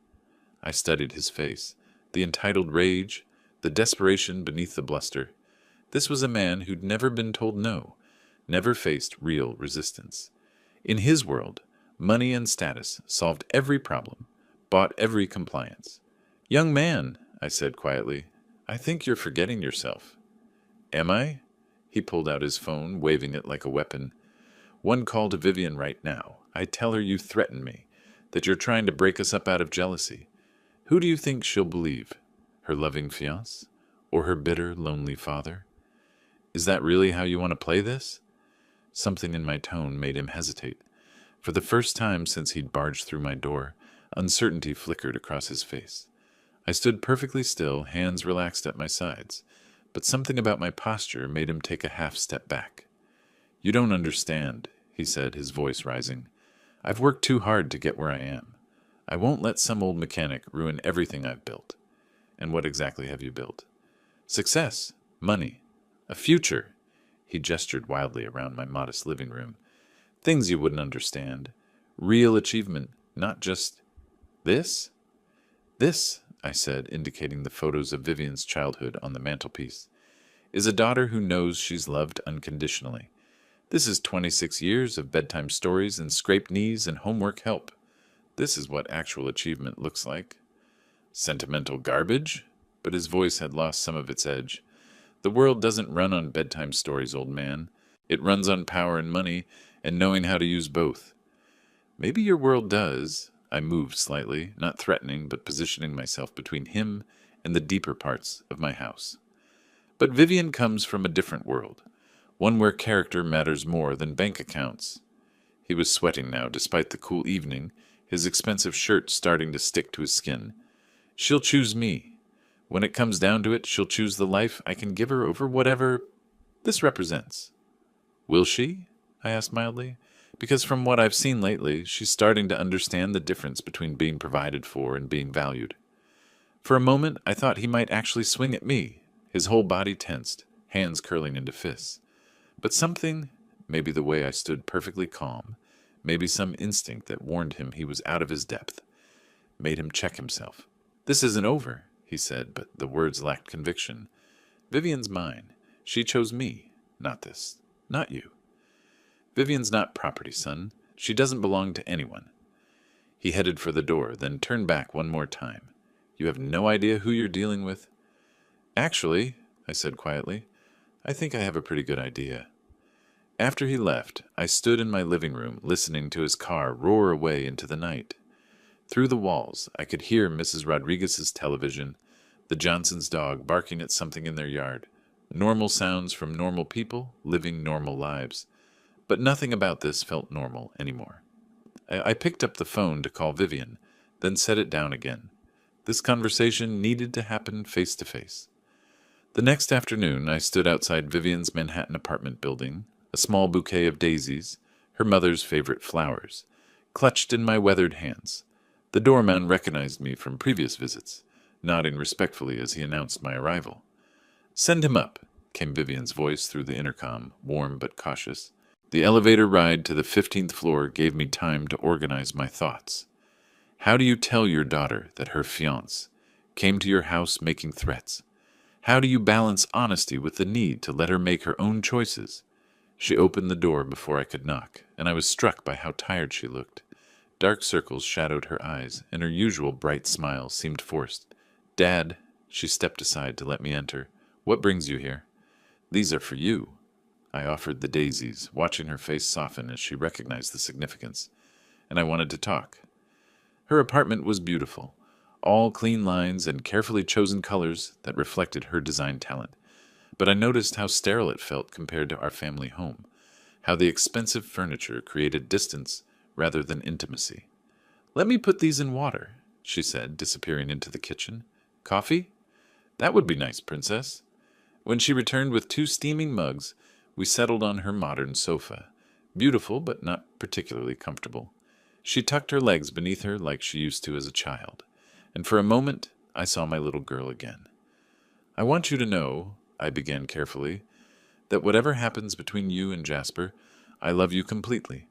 I studied his face, the entitled rage, the desperation beneath the bluster. This was a man who'd never been told no, never faced real resistance. In his world, money and status solved every problem, bought every compliance. Young man, I said quietly, I think you're forgetting yourself. Am I? He pulled out his phone, waving it like a weapon. One call to Vivian right now. I tell her you threaten me, that you're trying to break us up out of jealousy. Who do you think she'll believe? Her loving fiancé? Or her bitter, lonely father? Is that really how you want to play this? Something in my tone made him hesitate. For the first time since he'd barged through my door, uncertainty flickered across his face. I stood perfectly still, hands relaxed at my sides, but something about my posture made him take a half step back. You don't understand, he said, his voice rising. I've worked too hard to get where I am. I won't let some old mechanic ruin everything I've built. And what exactly have you built? Success, money, a future. He gestured wildly around my modest living room. Things you wouldn't understand. Real achievement, not just this? This, I said, indicating the photos of Vivian's childhood on the mantelpiece, is a daughter who knows she's loved unconditionally. This is 26 years of bedtime stories and scraped knees and homework help. This is what actual achievement looks like. Sentimental garbage? But his voice had lost some of its edge. The world doesn't run on bedtime stories, old man. It runs on power and money, and knowing how to use both. Maybe your world does. I moved slightly, not threatening, but positioning myself between him and the deeper parts of my house. But Vivian comes from a different world, one where character matters more than bank accounts. He was sweating now, despite the cool evening, his expensive shirt starting to stick to his skin. She'll choose me. When it comes down to it, she'll choose the life I can give her over whatever this represents. Will she? I asked mildly, because from what I've seen lately, she's starting to understand the difference between being provided for and being valued. For a moment, I thought he might actually swing at me, his whole body tensed, hands curling into fists. But something, maybe the way I stood perfectly calm, maybe some instinct that warned him he was out of his depth, made him check himself. This isn't over, he said, but the words lacked conviction. Vivian's mine. She chose me, not this, not you. Vivian's not property, son. She doesn't belong to anyone. He headed for the door, then turned back one more time. You have no idea who you're dealing with? Actually, I said quietly, I think I have a pretty good idea. After he left, I stood in my living room listening to his car roar away into the night. Through the walls, I could hear Mrs. Rodriguez's television, the Johnsons' dog barking at something in their yard, normal sounds from normal people living normal lives. But nothing about this felt normal anymore. I picked up the phone to call Vivian, then set it down again. This conversation needed to happen face to face. The next afternoon, I stood outside Vivian's Manhattan apartment building, a small bouquet of daisies, her mother's favorite flowers, clutched in my weathered hands. The doorman recognized me from previous visits, nodding respectfully as he announced my arrival. Send him up, came Vivian's voice through the intercom, warm but cautious. The elevator ride to the 15th floor gave me time to organize my thoughts. How do you tell your daughter that her fiancé came to your house making threats? How do you balance honesty with the need to let her make her own choices? She opened the door before I could knock, and I was struck by how tired she looked. Dark circles shadowed her eyes, and her usual bright smile seemed forced. Dad, she stepped aside to let me enter. What brings you here? These are for you. I offered the daisies, watching her face soften as she recognized the significance, and I wanted to talk. Her apartment was beautiful, all clean lines and carefully chosen colors that reflected her design talent. But I noticed how sterile it felt compared to our family home, how the expensive furniture created distance rather than intimacy. Let me put these in water, she said, disappearing into the kitchen. Coffee? That would be nice, Princess. When she returned with 2 steaming mugs, we settled on her modern sofa. Beautiful, but not particularly comfortable. She tucked her legs beneath her like she used to as a child, and for a moment I saw my little girl again. I want you to know, I began carefully, that whatever happens between you and Jasper, I love you completely.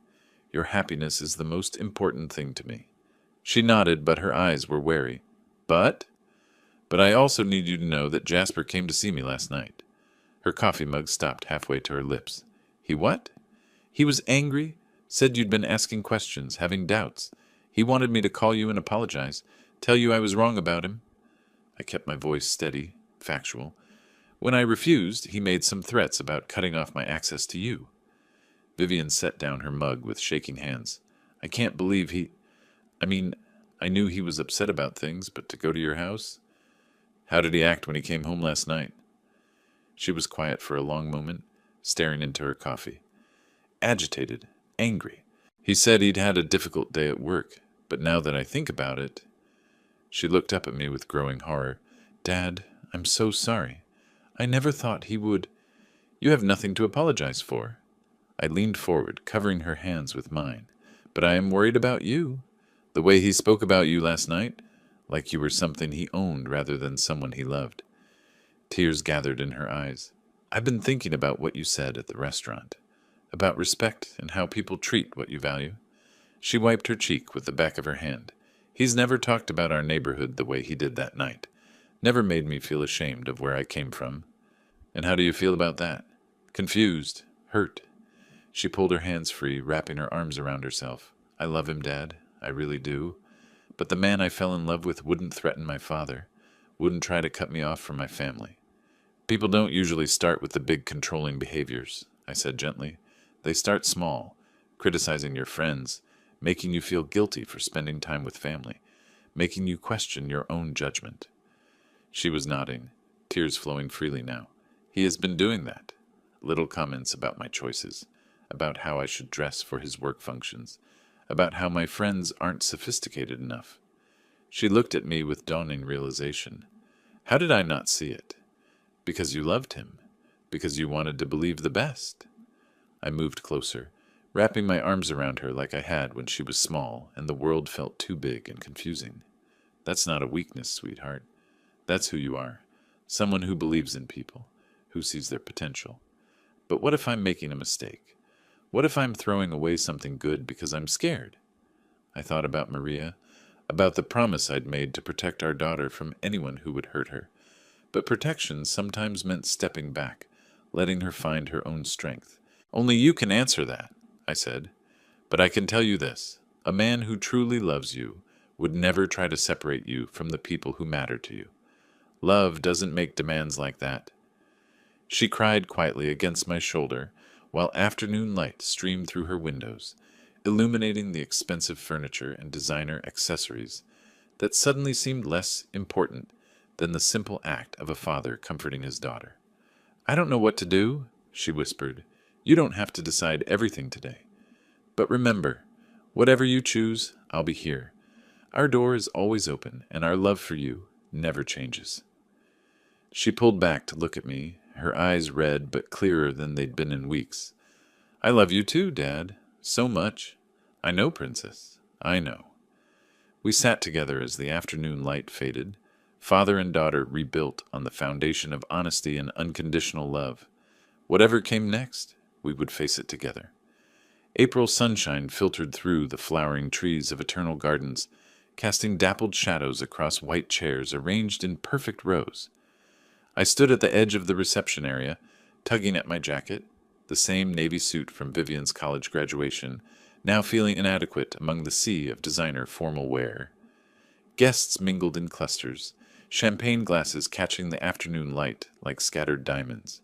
Your happiness is the most important thing to me. She nodded, but her eyes were wary. But I also need you to know that Jasper came to see me last night. Her coffee mug stopped halfway to her lips. He what? He was angry, said you'd been asking questions, having doubts. He wanted me to call you and apologize, tell you I was wrong about him. I kept my voice steady, factual. When I refused, he made some threats about cutting off my access to you. Vivian set down her mug with shaking hands. I can't believe I knew he was upset about things, but to go to your house? How did he act when he came home last night? She was quiet for a long moment, staring into her coffee. Agitated, angry. He said he'd had a difficult day at work, but now that I think about it... She looked up at me with growing horror. Dad, I'm so sorry. I never thought he would... You have nothing to apologize for. I leaned forward, covering her hands with mine. But I am worried about you. The way he spoke about you last night, like you were something he owned rather than someone he loved. Tears gathered in her eyes. I've been thinking about what you said at the restaurant, about respect and how people treat what you value. She wiped her cheek with the back of her hand. He's never talked about our neighborhood the way he did that night. Never made me feel ashamed of where I came from. And how do you feel about that? Confused, hurt. She pulled her hands free, wrapping her arms around herself. I love him, Dad. I really do. But the man I fell in love with wouldn't threaten my father, wouldn't try to cut me off from my family. People don't usually start with the big controlling behaviors, I said gently. They start small, criticizing your friends, making you feel guilty for spending time with family, making you question your own judgment. She was nodding, tears flowing freely now. He has been doing that. Little comments about my choices, about how I should dress for his work functions, about how my friends aren't sophisticated enough. She looked at me with dawning realization. How did I not see it? Because you loved him. Because you wanted to believe the best. I moved closer, wrapping my arms around her like I had when she was small and the world felt too big and confusing. That's not a weakness, sweetheart. That's who you are. Someone who believes in people, who sees their potential. But what if I'm making a mistake? What if I'm throwing away something good because I'm scared? I thought about Maria, about the promise I'd made to protect our daughter from anyone who would hurt her. But protection sometimes meant stepping back, letting her find her own strength. Only you can answer that, I said. But I can tell you this. A man who truly loves you would never try to separate you from the people who matter to you. Love doesn't make demands like that. She cried quietly against my shoulder, while afternoon light streamed through her windows, illuminating the expensive furniture and designer accessories that suddenly seemed less important than the simple act of a father comforting his daughter. I don't know what to do, she whispered. You don't have to decide everything today. But remember, whatever you choose, I'll be here. Our door is always open, and our love for you never changes. She pulled back to look at me, her eyes red but clearer than they'd been in weeks. I love you too, Dad. So much. I know, Princess. I know. We sat together as the afternoon light faded, father and daughter rebuilt on the foundation of honesty and unconditional love. Whatever came next, we would face it together. April sunshine filtered through the flowering trees of eternal gardens, casting dappled shadows across white chairs arranged in perfect rows. I stood at the edge of the reception area, tugging at my jacket, the same navy suit from Vivian's college graduation, now feeling inadequate among the sea of designer formal wear. Guests mingled in clusters, champagne glasses catching the afternoon light like scattered diamonds.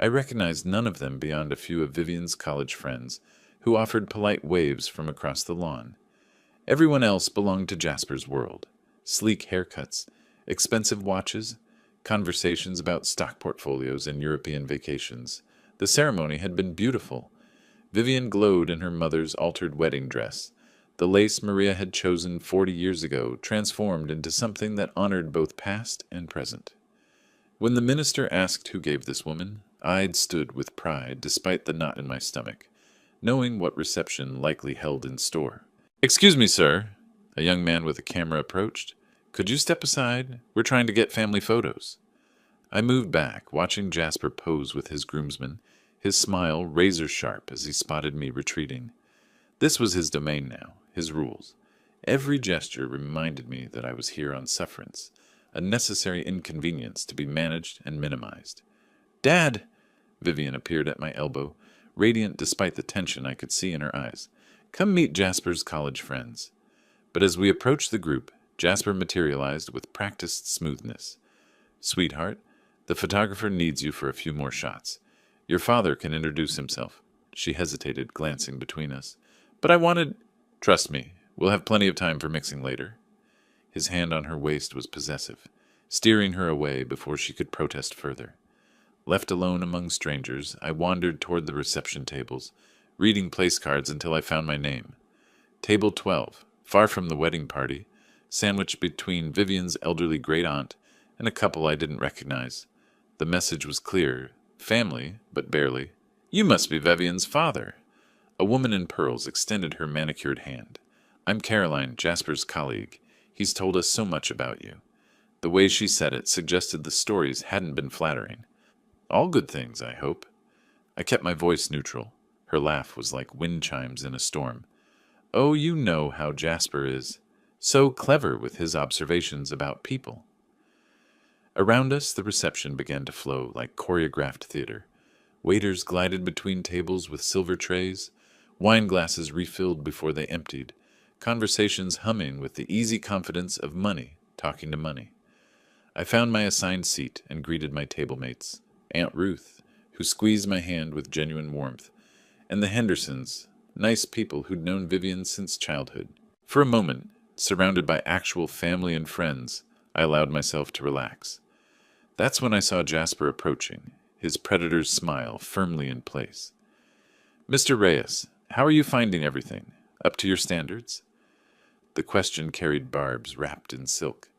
I recognized none of them beyond a few of Vivian's college friends, who offered polite waves from across the lawn. Everyone else belonged to Jasper's world. Sleek haircuts, expensive watches, conversations about stock portfolios and European vacations. The ceremony had been beautiful. Vivian glowed in her mother's altered wedding dress, The lace Maria had chosen 40 years ago transformed into something that honored both past and present. When the minister asked who gave this woman, I stood with pride despite the knot in my stomach, knowing what reception likely held in store. "Excuse me, sir," a young man with a camera approached. "Could you step aside? We're trying to get family photos." I moved back, watching Jasper pose with his groomsmen, his smile razor sharp as he spotted me retreating. This was his domain now, his rules. Every gesture reminded me that I was here on sufferance, a necessary inconvenience to be managed and minimized. "Dad!" Vivian appeared at my elbow, radiant despite the tension I could see in her eyes. "Come meet Jasper's college friends." But as we approached the group, Jasper materialized with practiced smoothness. "Sweetheart, the photographer needs you for a few more shots. Your father can introduce himself." She hesitated, glancing between us. "But I wanted—" "Trust me, we'll have plenty of time for mixing later." His hand on her waist was possessive, steering her away before she could protest further. Left alone among strangers, I wandered toward the reception tables, reading place cards until I found my name. Table 12, far from the wedding party, sandwiched between Vivian's elderly great-aunt and a couple I didn't recognize. The message was clear: family, but barely. "You must be Vivian's father." A woman in pearls extended her manicured hand. "I'm Caroline, Jasper's colleague. He's told us so much about you." The way she said it suggested the stories hadn't been flattering. "All good things, I hope." I kept my voice neutral. Her laugh was like wind chimes in a storm. "Oh, you know how Jasper is. So clever with his observations about people." Around us, the reception began to flow like choreographed theater. Waiters glided between tables with silver trays, wine glasses refilled before they emptied, conversations humming with the easy confidence of money talking to money. I found my assigned seat and greeted my table mates. Aunt Ruth, who squeezed my hand with genuine warmth, and the Hendersons, nice people who'd known Vivian since childhood. For a moment, surrounded by actual family and friends, I allowed myself to relax. That's when I saw Jasper approaching, his predator's smile firmly in place. "Mr. Reyes, how are you finding everything? Up to your standards?" The question carried barbs wrapped in silk.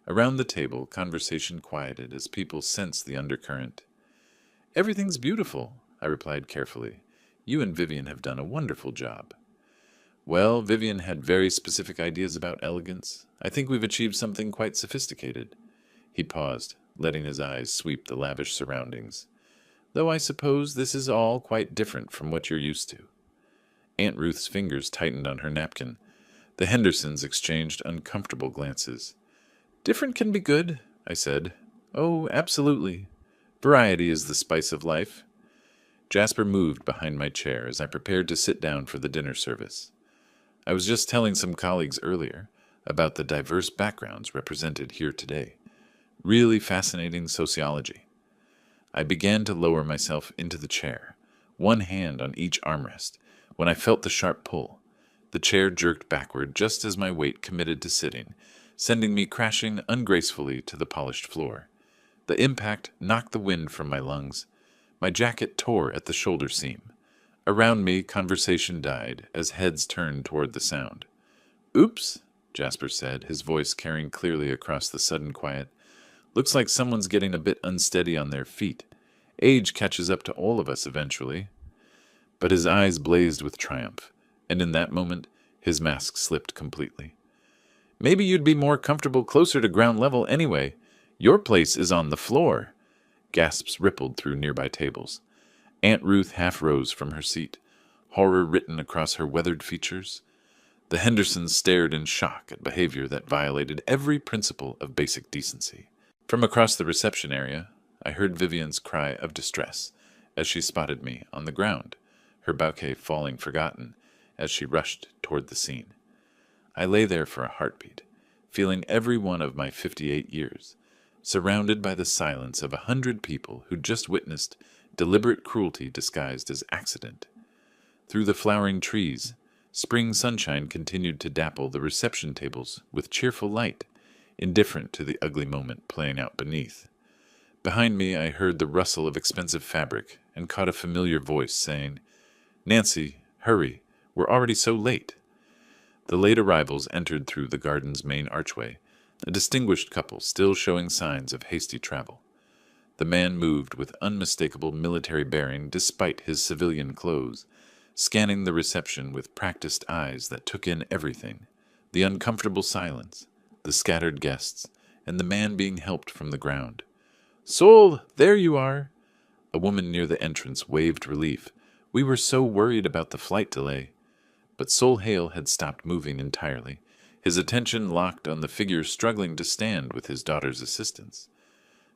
Around the table, conversation quieted as people sensed the undercurrent. "Everything's beautiful," I replied carefully. "You and Vivian have done a wonderful job." "Well, Vivian had very specific ideas about elegance. I think we've achieved something quite sophisticated." He paused, letting his eyes sweep the lavish surroundings. "Though I suppose this is all quite different from what you're used to." Aunt Ruth's fingers tightened on her napkin. The Hendersons exchanged uncomfortable glances. "Different can be good," I said. "Oh, absolutely. Variety is the spice of life." Jasper moved behind my chair as I prepared to sit down for the dinner service. "I was just telling some colleagues earlier about the diverse backgrounds represented here today. Really fascinating sociology." I began to lower myself into the chair, one hand on each armrest, when I felt the sharp pull. The chair jerked backward just as my weight committed to sitting, sending me crashing ungracefully to the polished floor. The impact knocked the wind from my lungs. My jacket tore at the shoulder seam. Around me, conversation died as heads turned toward the sound. "Oops," Jasper said, his voice carrying clearly across the sudden quiet. "Looks like someone's getting a bit unsteady on their feet. Age catches up to all of us eventually." But his eyes blazed with triumph, and in that moment, his mask slipped completely. "Maybe you'd be more comfortable closer to ground level anyway. Your place is on the floor." Gasps rippled through nearby tables. Aunt Ruth half rose from her seat, horror written across her weathered features. The Hendersons stared in shock at behavior that violated every principle of basic decency. From across the reception area, I heard Vivian's cry of distress as she spotted me on the ground, her bouquet falling forgotten as she rushed toward the scene. I lay there for a heartbeat, feeling every one of my 58 years, surrounded by the silence of 100 people who'd just witnessed deliberate cruelty disguised as accident. Through the flowering trees, spring sunshine continued to dapple the reception tables with cheerful light, indifferent to the ugly moment playing out beneath. Behind me, I heard the rustle of expensive fabric and caught a familiar voice saying, "Nancy, hurry, we're already so late." The late arrivals entered through the garden's main archway, a distinguished couple still showing signs of hasty travel. The man moved with unmistakable military bearing despite his civilian clothes, scanning the reception with practiced eyes that took in everything: the uncomfortable silence, the scattered guests, and the man being helped from the ground. "Sol, there you are!" A woman near the entrance waved relief. "We were so worried about the flight delay." But Sol Hale had stopped moving entirely, his attention locked on the figure struggling to stand with his daughter's assistance.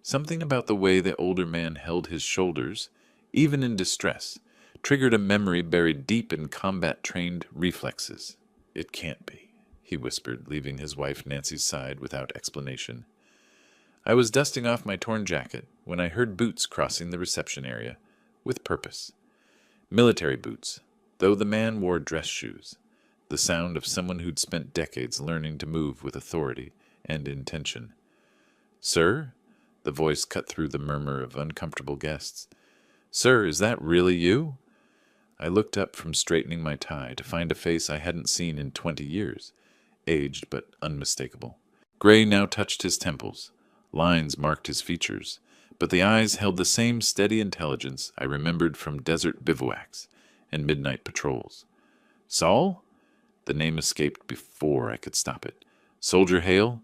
Something about the way the older man held his shoulders, even in distress, triggered a memory buried deep in combat-trained reflexes. "It can't be," he whispered, leaving his wife Nancy's side without explanation. I was dusting off my torn jacket when I heard boots crossing the reception area, with purpose. Military boots, though the man wore dress shoes, the sound of someone who'd spent decades learning to move with authority and intention. "Sir?" The voice cut through the murmur of uncomfortable guests. "Sir, is that really you?" I looked up from straightening my tie to find a face I hadn't seen in 20 years, aged but unmistakable. Gray now touched his temples. Lines marked his features, but the eyes held the same steady intelligence I remembered from desert bivouacs and midnight patrols. "Saul?" The name escaped before I could stop it. "Soldier Hale?"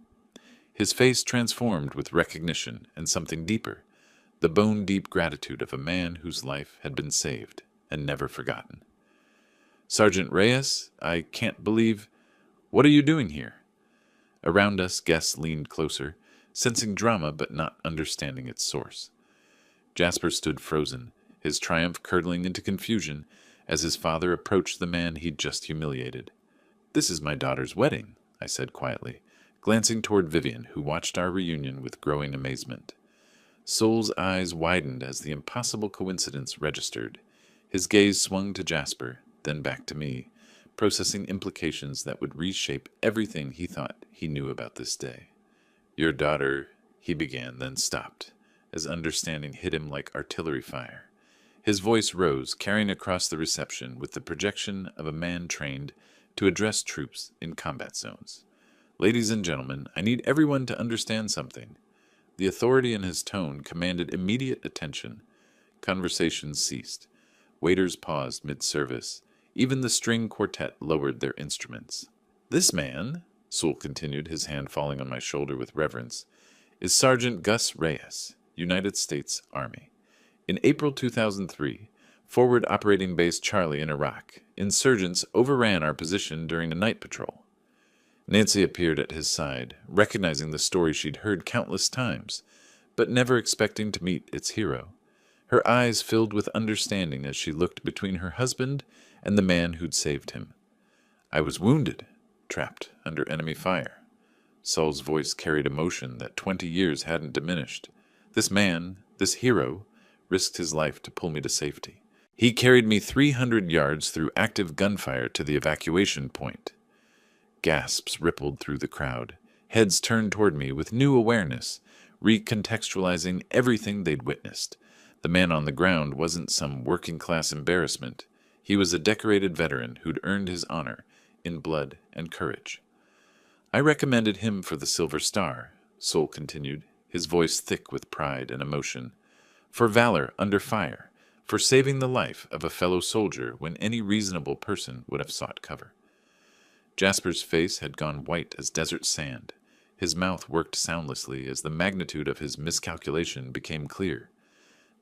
His face transformed with recognition and something deeper, the bone-deep gratitude of a man whose life had been saved and never forgotten. "Sergeant Reyes, I can't believe— What are you doing here?" Around us, guests leaned closer, sensing drama but not understanding its source. Jasper stood frozen, his triumph curdling into confusion as his father approached the man he'd just humiliated. "This is my daughter's wedding," I said quietly, glancing toward Vivian, who watched our reunion with growing amazement. Sol's eyes widened as the impossible coincidence registered. His gaze swung to Jasper, then back to me, processing implications that would reshape everything he thought he knew about this day. "Your daughter," he began, then stopped, as understanding hit him like artillery fire. His voice rose, carrying across the reception with the projection of a man trained to address troops in combat zones. "Ladies and gentlemen, I need everyone to understand something." The authority in his tone commanded immediate attention. Conversations ceased. Waiters paused mid-service. Even the string quartet lowered their instruments. "This man," Sewell continued, his hand falling on my shoulder with reverence, "is Sergeant Gus Reyes, United States Army. In April 2003, forward operating base Charlie in Iraq, insurgents overran our position during a night patrol." Nancy appeared at his side, recognizing the story she'd heard countless times, but never expecting to meet its hero. Her eyes filled with understanding as she looked between her husband and the man who'd saved him. "I was wounded, trapped under enemy fire." Saul's voice carried emotion that 20 years hadn't diminished. "This man, this hero, risked his life to pull me to safety. He carried me 300 yards through active gunfire to the evacuation point." Gasps rippled through the crowd. Heads turned toward me with new awareness, recontextualizing everything they'd witnessed. The man on the ground wasn't some working-class embarrassment. He was a decorated veteran who'd earned his honor in blood and courage. "I recommended him for the Silver Star," Sol continued, his voice thick with pride and emotion. "For valor under fire, for saving the life of a fellow soldier when any reasonable person would have sought cover." Jasper's face had gone white as desert sand. His mouth worked soundlessly as the magnitude of his miscalculation became clear.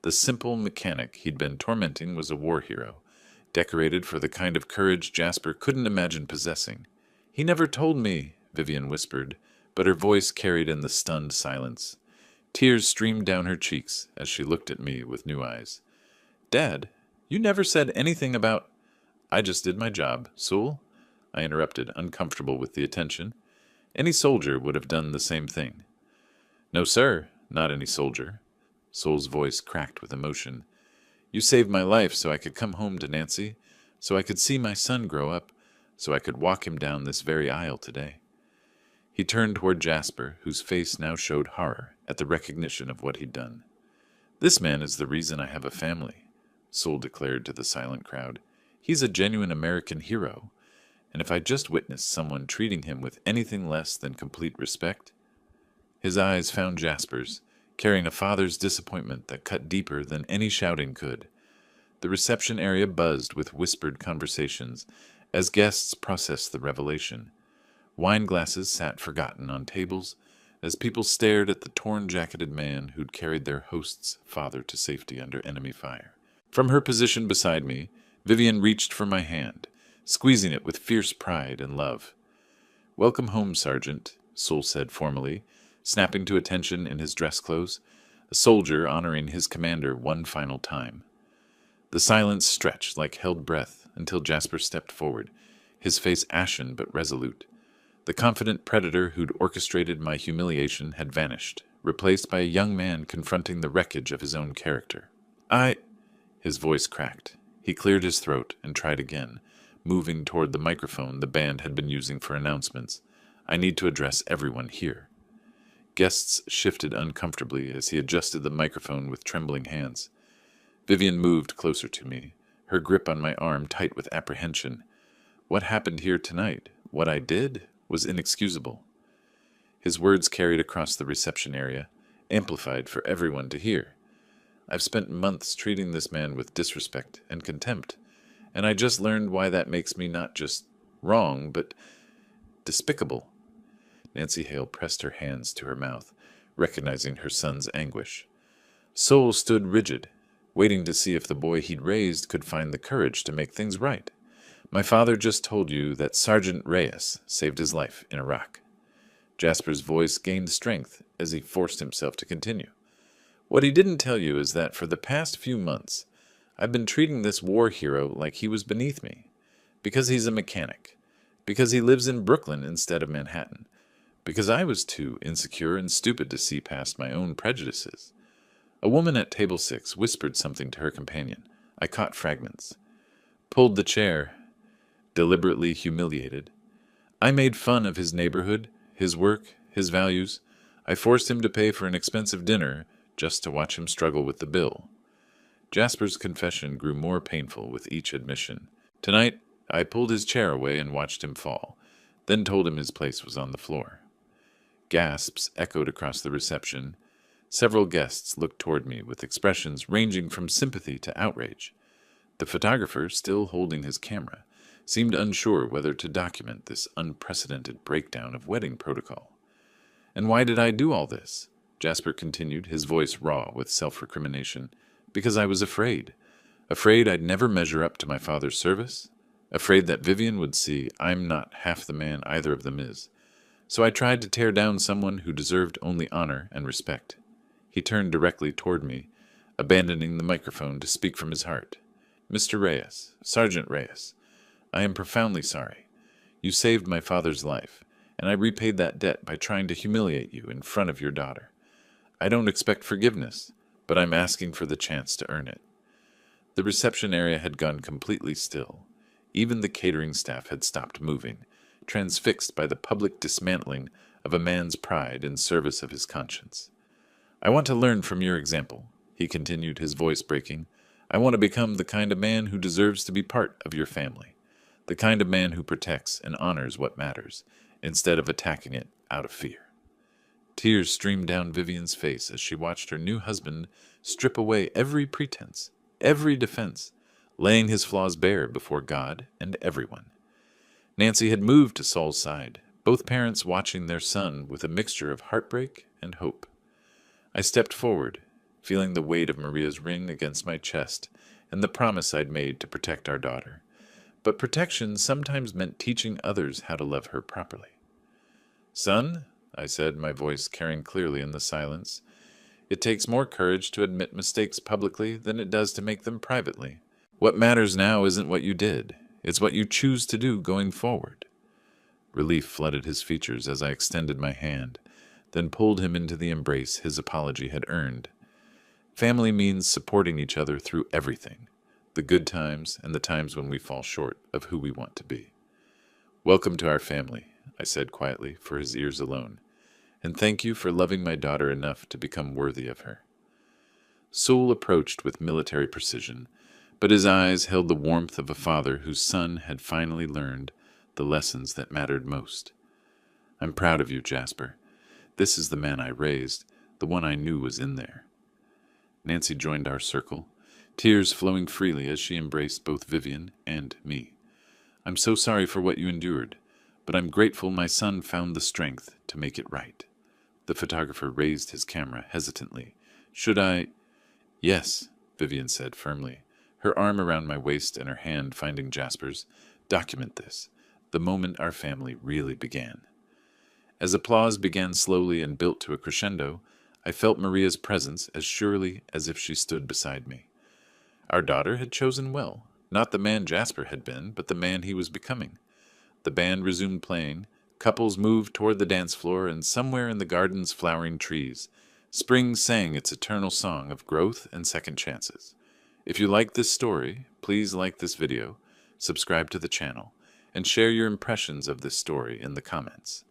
The simple mechanic he'd been tormenting was a war hero, decorated for the kind of courage Jasper couldn't imagine possessing. "He never told me," Vivian whispered, but her voice carried in the stunned silence. Tears streamed down her cheeks as she looked at me with new eyes. "Dad, you never said anything about—" "I just did my job, Sewell," I interrupted, uncomfortable with the attention. "Any soldier would have done the same thing." "No, sir, not any soldier." Sewell's voice cracked with emotion. "You saved my life so I could come home to Nancy, so I could see my son grow up, so I could walk him down this very aisle today." He turned toward Jasper, whose face now showed horror at the recognition of what he'd done. "This man is the reason I have a family," Sewell declared to the silent crowd. "He's a genuine American hero, And if I just witnessed someone treating him with anything less than complete respect? His eyes found Jasper's, carrying a father's disappointment that cut deeper than any shouting could. The reception area buzzed with whispered conversations as guests processed the revelation. Wine glasses sat forgotten on tables as people stared at the torn-jacketed man who'd carried their host's father to safety under enemy fire. From her position beside me, Vivian reached for my hand, squeezing it with fierce pride and love. "Welcome home, Sergeant," Soul said formally, snapping to attention in his dress clothes, a soldier honoring his commander one final time. The silence stretched like held breath until Jasper stepped forward, his face ashen but resolute. The confident predator who'd orchestrated my humiliation had vanished, replaced by a young man confronting the wreckage of his own character. His voice cracked. He cleared his throat and tried again, moving toward the microphone the band had been using for announcements. "I need to address everyone here." Guests shifted uncomfortably as he adjusted the microphone with trembling hands. Vivian moved closer to me, her grip on my arm tight with apprehension. What happened here tonight, what I did, was inexcusable. His words carried across the reception area, amplified for everyone to hear. "I've spent months treating this man with disrespect and contempt, and I just learned why that makes me not just wrong, but despicable." Nancy Hale pressed her hands to her mouth, recognizing her son's anguish. Soul stood rigid, waiting to see if the boy he'd raised could find the courage to make things right. "My father just told you that Sergeant Reyes saved his life in Iraq." Jasper's voice gained strength as he forced himself to continue. "What he didn't tell you is that for the past few months, I've been treating this war hero like he was beneath me. Because he's a mechanic. Because he lives in Brooklyn instead of Manhattan. Because I was too insecure and stupid to see past my own prejudices." A woman at table 6 whispered something to her companion. I caught fragments. Pulled the chair, deliberately humiliated. "I made fun of his neighborhood, his work, his values. I forced him to pay for an expensive dinner just to watch him struggle with the bill." Jasper's confession grew more painful with each admission. "Tonight, I pulled his chair away and watched him fall, then told him his place was on the floor." Gasps echoed across the reception. Several guests looked toward me with expressions ranging from sympathy to outrage. The photographer, still holding his camera, seemed unsure whether to document this unprecedented breakdown of wedding protocol. "And why did I do all this?" Jasper continued, his voice raw with self-recrimination. "Because I was afraid. Afraid I'd never measure up to my father's service. Afraid that Vivian would see I'm not half the man either of them is. So I tried to tear down someone who deserved only honor and respect." He turned directly toward me, abandoning the microphone to speak from his heart. "Mr. Reyes, Sergeant Reyes, I am profoundly sorry. You saved my father's life, and I repaid that debt by trying to humiliate you in front of your daughter. I don't expect forgiveness, but I'm asking for the chance to earn it." The reception area had gone completely still. Even the catering staff had stopped moving, transfixed by the public dismantling of a man's pride in service of his conscience. "I want to learn from your example," he continued, his voice breaking. "I want to become the kind of man who deserves to be part of your family, the kind of man who protects and honors what matters, instead of attacking it out of fear." Tears streamed down Vivian's face as she watched her new husband strip away every pretense, every defense, laying his flaws bare before God and everyone. Nancy had moved to Saul's side, both parents watching their son with a mixture of heartbreak and hope. I stepped forward, feeling the weight of Maria's ring against my chest and the promise I'd made to protect our daughter. But protection sometimes meant teaching others how to love her properly. "Son," I said, my voice carrying clearly in the silence, "it takes more courage to admit mistakes publicly than it does to make them privately. What matters now isn't what you did. It's what you choose to do going forward." Relief flooded his features as I extended my hand, then pulled him into the embrace his apology had earned. Family means supporting each other through everything, the good times and the times when we fall short of who we want to be. "Welcome to our family," I said quietly for his ears alone, "and thank you for loving my daughter enough to become worthy of her." Sewell approached with military precision, but his eyes held the warmth of a father whose son had finally learned the lessons that mattered most. I'm proud of you, Jasper. This is the man I raised, the one I knew was in there. Nancy joined our circle, tears flowing freely as she embraced both Vivian and me. I'm so sorry for what you endured, but I'm grateful my son found the strength to make it right. The photographer raised his camera hesitantly. Should I? Yes, Vivian said firmly, her arm around my waist and her hand finding Jasper's. Document this, the moment our family really began. As applause began slowly and built to a crescendo, I felt Maria's presence as surely as if she stood beside me. Our daughter had chosen well, not the man Jasper had been, but the man he was becoming. The band resumed playing, couples moved toward the dance floor, and somewhere in the garden's flowering trees, spring sang its eternal song of growth and second chances. If you like this story, please like this video, subscribe to the channel, and share your impressions of this story in the comments.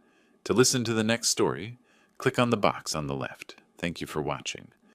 To listen to the next story, click on the box on the left. Thank you for watching.